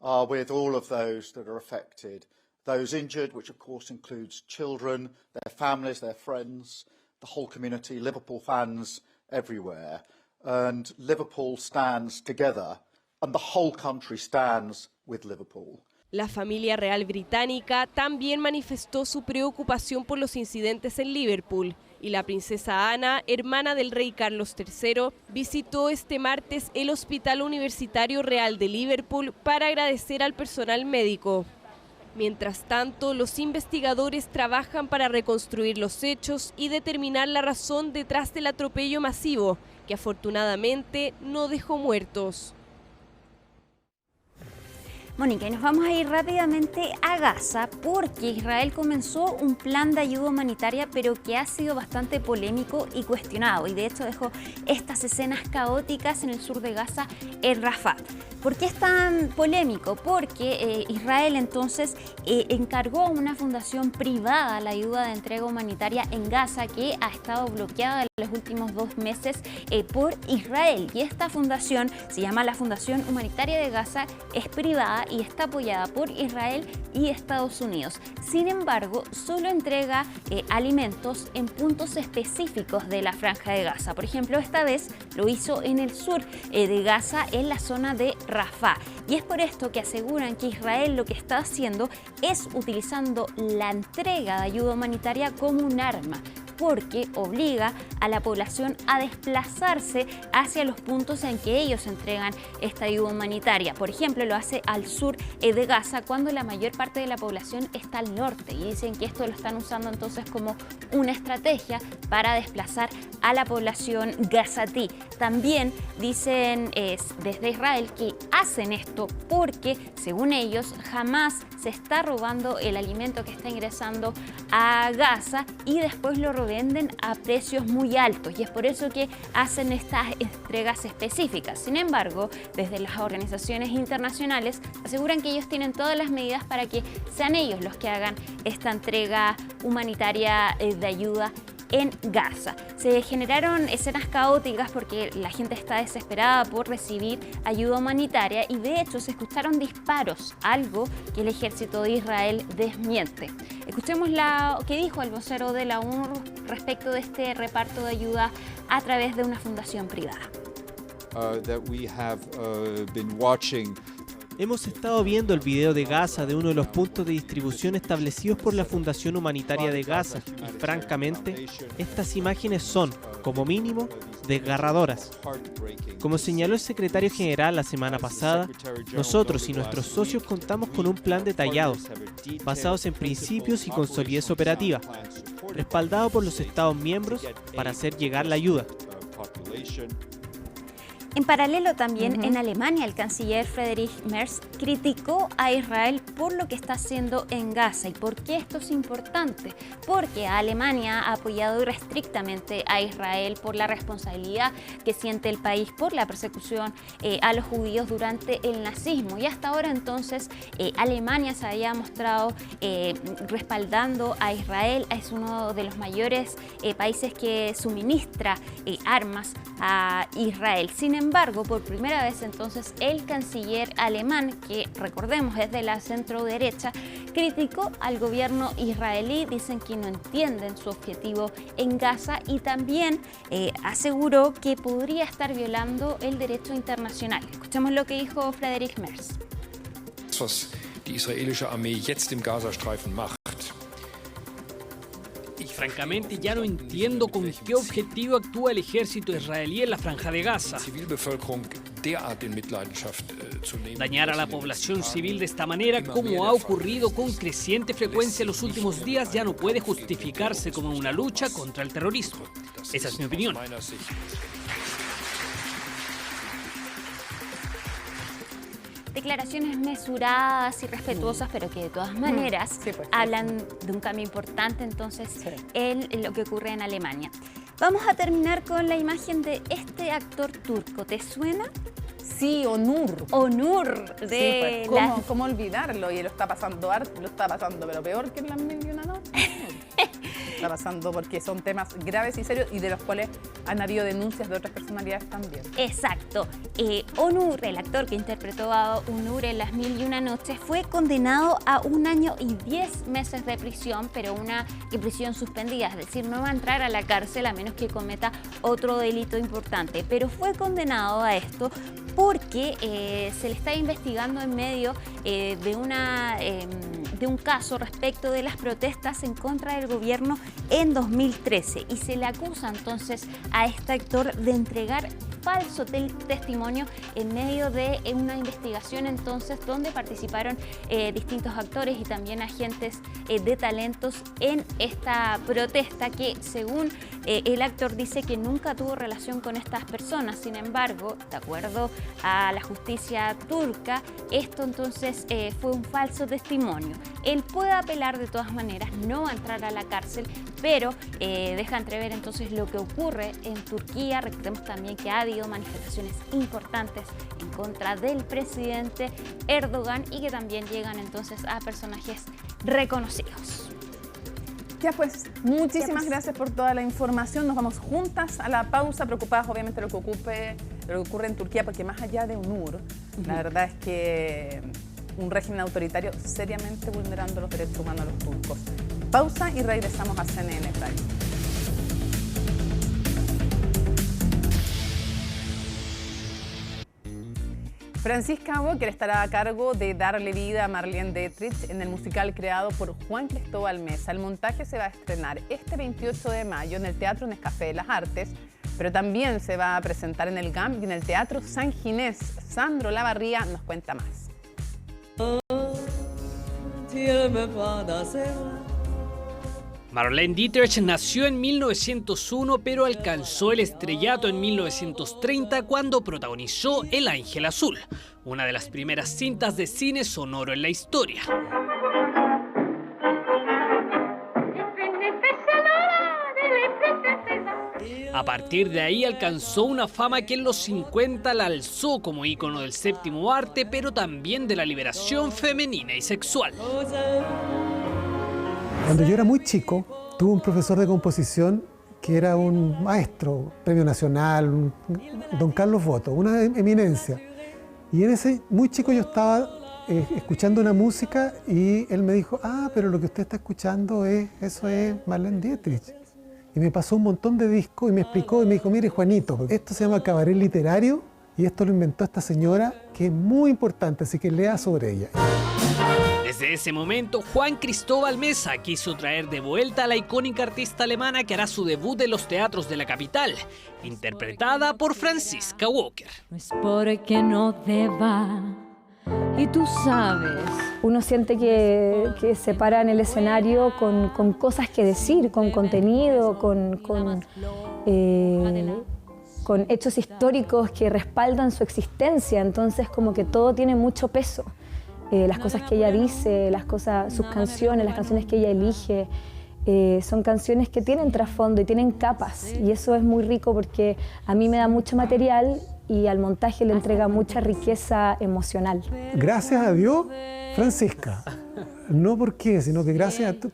are with all of those that are affected, those injured, which of course includes children, their families, their friends, the whole community, Liverpool fans everywhere. And Liverpool stands together, and the whole country stands with Liverpool. La familia real británica también manifestó su preocupación por los incidentes en Liverpool, y la princesa Ana, hermana del rey Carlos III, visitó este martes el Hospital Universitario Real de Liverpool para agradecer al personal médico. Mientras tanto, los investigadores trabajan para reconstruir los hechos y determinar la razón detrás del atropello masivo, que afortunadamente no dejó muertos. Mónica, y nos vamos a ir rápidamente a Gaza porque Israel comenzó un plan de ayuda humanitaria pero que ha sido bastante polémico y cuestionado, y de hecho dejó estas escenas caóticas en el sur de Gaza, en Rafah. ¿Por qué es tan polémico? Porque Israel entonces encargó a una fundación privada la ayuda de entrega humanitaria en Gaza, que ha estado bloqueada en los últimos 2 meses por Israel, y esta fundación se llama la Fundación Humanitaria de Gaza, es privada y está apoyada por Israel y Estados Unidos. Sin embargo, solo entrega alimentos en puntos específicos de la Franja de Gaza. Por ejemplo, esta vez lo hizo en el sur de Gaza, en la zona de Rafah. Y es por esto que aseguran que Israel lo que está haciendo es utilizando la entrega de ayuda humanitaria como un arma, porque obliga a la población a desplazarse hacia los puntos en que ellos entregan esta ayuda humanitaria. Por ejemplo, lo hace al sur de Gaza, cuando la mayor parte de la población está al norte, y dicen que esto lo están usando entonces como una estrategia para desplazar a la población gazatí. También dicen desde Israel que hacen esto porque, según ellos, jamás se está robando el alimento que está ingresando a Gaza y después lo venden a precios muy altos, y es por eso que hacen estas entregas específicas. Sin embargo, desde las organizaciones internacionales aseguran que ellos tienen todas las medidas para que sean ellos los que hagan esta entrega humanitaria de ayuda en Gaza. Se generaron escenas caóticas porque la gente está desesperada por recibir ayuda humanitaria, y de hecho se escucharon disparos, algo que el ejército de Israel desmiente. Escuchemos lo que dijo el vocero de la ONU respecto de este reparto de ayuda a través de una fundación privada. Hemos estado viendo el video de Gaza de uno de los puntos de distribución establecidos por la Fundación Humanitaria de Gaza, y francamente, estas imágenes son, como mínimo, desgarradoras. Como señaló el secretario general la semana pasada, nosotros y nuestros socios contamos con un plan detallado, basados en principios y con solidez operativa, respaldado por los Estados miembros para hacer llegar la ayuda. En paralelo también en Alemania, el canciller Friedrich Merz criticó a Israel por lo que está haciendo en Gaza. ¿Y por qué esto es importante? Porque Alemania ha apoyado irrestrictamente a Israel por la responsabilidad que siente el país por la persecución a los judíos durante el nazismo. Y hasta ahora entonces Alemania se había mostrado respaldando a Israel. Es uno de los mayores países que suministra armas a Israel. Sin embargo, por primera vez entonces el canciller alemán, que recordemos es de la centro derecha, criticó al gobierno israelí. Dicen que no entienden su objetivo en Gaza y también aseguró que podría estar violando el derecho internacional. Escuchemos lo que dijo Friedrich Merz. Was die israelische Armee jetzt im Gazastreifen macht. Francamente, ya no entiendo con qué objetivo actúa el ejército israelí en la Franja de Gaza. Dañar a la población civil de esta manera, como ha ocurrido con creciente frecuencia en los últimos días, ya no puede justificarse como una lucha contra el terrorismo. Esa es mi opinión. Declaraciones mesuradas y respetuosas, pero que de todas maneras hablan de un cambio importante entonces en lo que ocurre en Alemania. Vamos a terminar con la imagen de este actor turco. ¿Te suena? Sí, Onur. Onur. De sí, pues, ¿cómo olvidarlo? Y lo está pasando, pero peor que en las 1001 noches. Está pasando porque son temas graves y serios y de los cuales han habido denuncias de otras personalidades también. Exacto. Onur, el actor que interpretó a Onur en Las 1001 noches, fue condenado a 1 año y 10 meses de prisión, pero una prisión suspendida, es decir, no va a entrar a la cárcel a menos que cometa otro delito importante. Pero fue condenado a esto porque se le está investigando en medio de un caso respecto de las protestas en contra del gobierno en 2013 y se le acusa entonces a este actor de entregar falso testimonio en medio de una investigación entonces donde participaron distintos actores y también agentes de talentos en esta protesta que según el actor dice que nunca tuvo relación con estas personas. Sin embargo, de acuerdo a la justicia turca, esto entonces fue un falso testimonio. Él puede apelar de todas maneras, no va a entrar a la cárcel, pero deja entrever entonces lo que ocurre en Turquía. Recordemos también que ha habido manifestaciones importantes en contra del presidente Erdogan y que también llegan entonces a personajes reconocidos. Ya pues, muchísimas gracias por toda la información. Nos vamos juntas a la pausa, preocupadas obviamente de lo que ocurre en Turquía, porque más allá de Onur, la verdad es que un régimen autoritario seriamente vulnerando los derechos humanos de los turcos. Pausa y regresamos a CNN Prime. Franziska Walker estará a cargo de darle vida a Marlene Dietrich en el musical creado por Juan Cristóbal Mesa. El montaje se va a estrenar este 28 de mayo en el Teatro Nescafé de las Artes, pero también se va a presentar en el GAM y en el Teatro San Ginés. Sandro Lavarría nos cuenta más. Marlene Dietrich nació en 1901, pero alcanzó el estrellato en 1930 cuando protagonizó El Ángel Azul, una de las primeras cintas de cine sonoro en la historia. A partir de ahí alcanzó una fama que en los 50 la alzó como ícono del séptimo arte, pero también de la liberación femenina y sexual. Cuando yo era muy chico, tuve un profesor de composición que era un maestro, premio nacional, don Carlos Boto, una eminencia. Y en ese, muy chico, yo estaba escuchando una música y él me dijo, pero lo que usted está escuchando eso es Marlene Dietrich. Y me pasó un montón de discos y me explicó y me dijo, mire Juanito, esto se llama cabaret literario y esto lo inventó esta señora que es muy importante, así que lea sobre ella. Desde ese momento, Juan Cristóbal Mesa quiso traer de vuelta a la icónica artista alemana que hará su debut en los teatros de la capital, interpretada por Franziska Walker. No es porque no deba, y tú sabes. Uno siente que se para en el escenario con cosas que decir, con contenido, con con hechos históricos que respaldan su existencia, entonces como que todo tiene mucho peso. Las cosas que ella dice, sus canciones, las canciones que ella elige, son canciones que tienen trasfondo y tienen capas, y eso es muy rico porque a mí me da mucho material y al montaje le entrega mucha riqueza emocional. Gracias a Dios, Francisca. No porque, sino que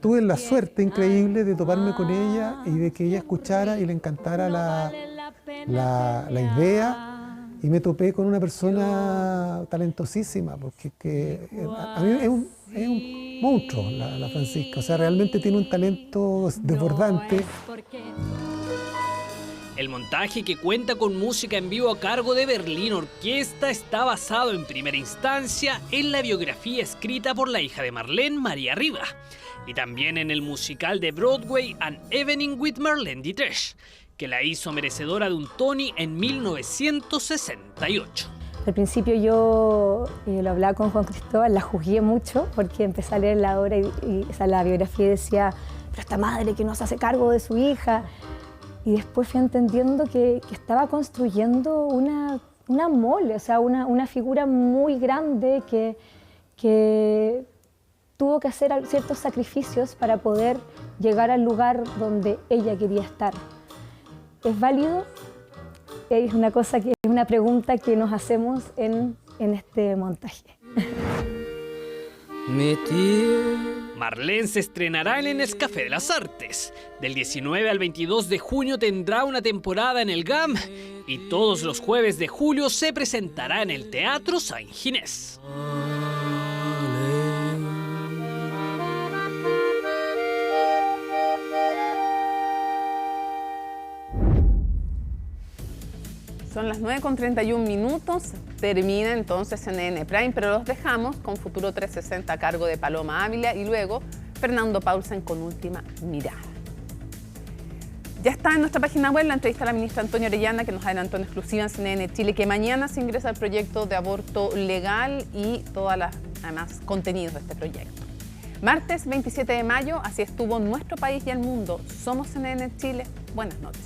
tuve la suerte increíble de toparme con ella y de que ella escuchara y le encantara la idea, y me topé con una persona talentosísima, porque a mí es un monstruo la Francisca, o sea, realmente tiene un talento desbordante. El montaje, que cuenta con música en vivo a cargo de Berlín Orquesta, está basado en primera instancia en la biografía escrita por la hija de Marlene, María Riva, y también en el musical de Broadway An Evening with Marlene Dietrich, que la hizo merecedora de un Tony en 1968. Al principio yo lo hablaba con Juan Cristóbal, la juzgué mucho porque empecé a leer la obra y la biografía y decía, pero esta madre que no se hace cargo de su hija. Y después fui entendiendo que estaba construyendo una mole, o sea, una figura muy grande que tuvo que hacer ciertos sacrificios para poder llegar al lugar donde ella quería estar. ¿Es válido? Es una pregunta que nos hacemos en este montaje. Marlene se estrenará en el Nescafé de las Artes. Del 19 al 22 de junio tendrá una temporada en el GAM y todos los jueves de julio se presentará en el Teatro San Ginés. Son las 9:31, termina entonces CNN Prime, pero los dejamos con Futuro 360 a cargo de Paloma Ávila y luego Fernando Paulsen con Última Mirada. Ya está en nuestra página web la entrevista a la ministra Antonia Orellana, que nos adelantó en exclusiva en CNN Chile que mañana se ingresa el proyecto de aborto legal y todas las además contenidos de este proyecto. Martes 27 de mayo, así estuvo nuestro país y el mundo. Somos CNN Chile. Buenas noches.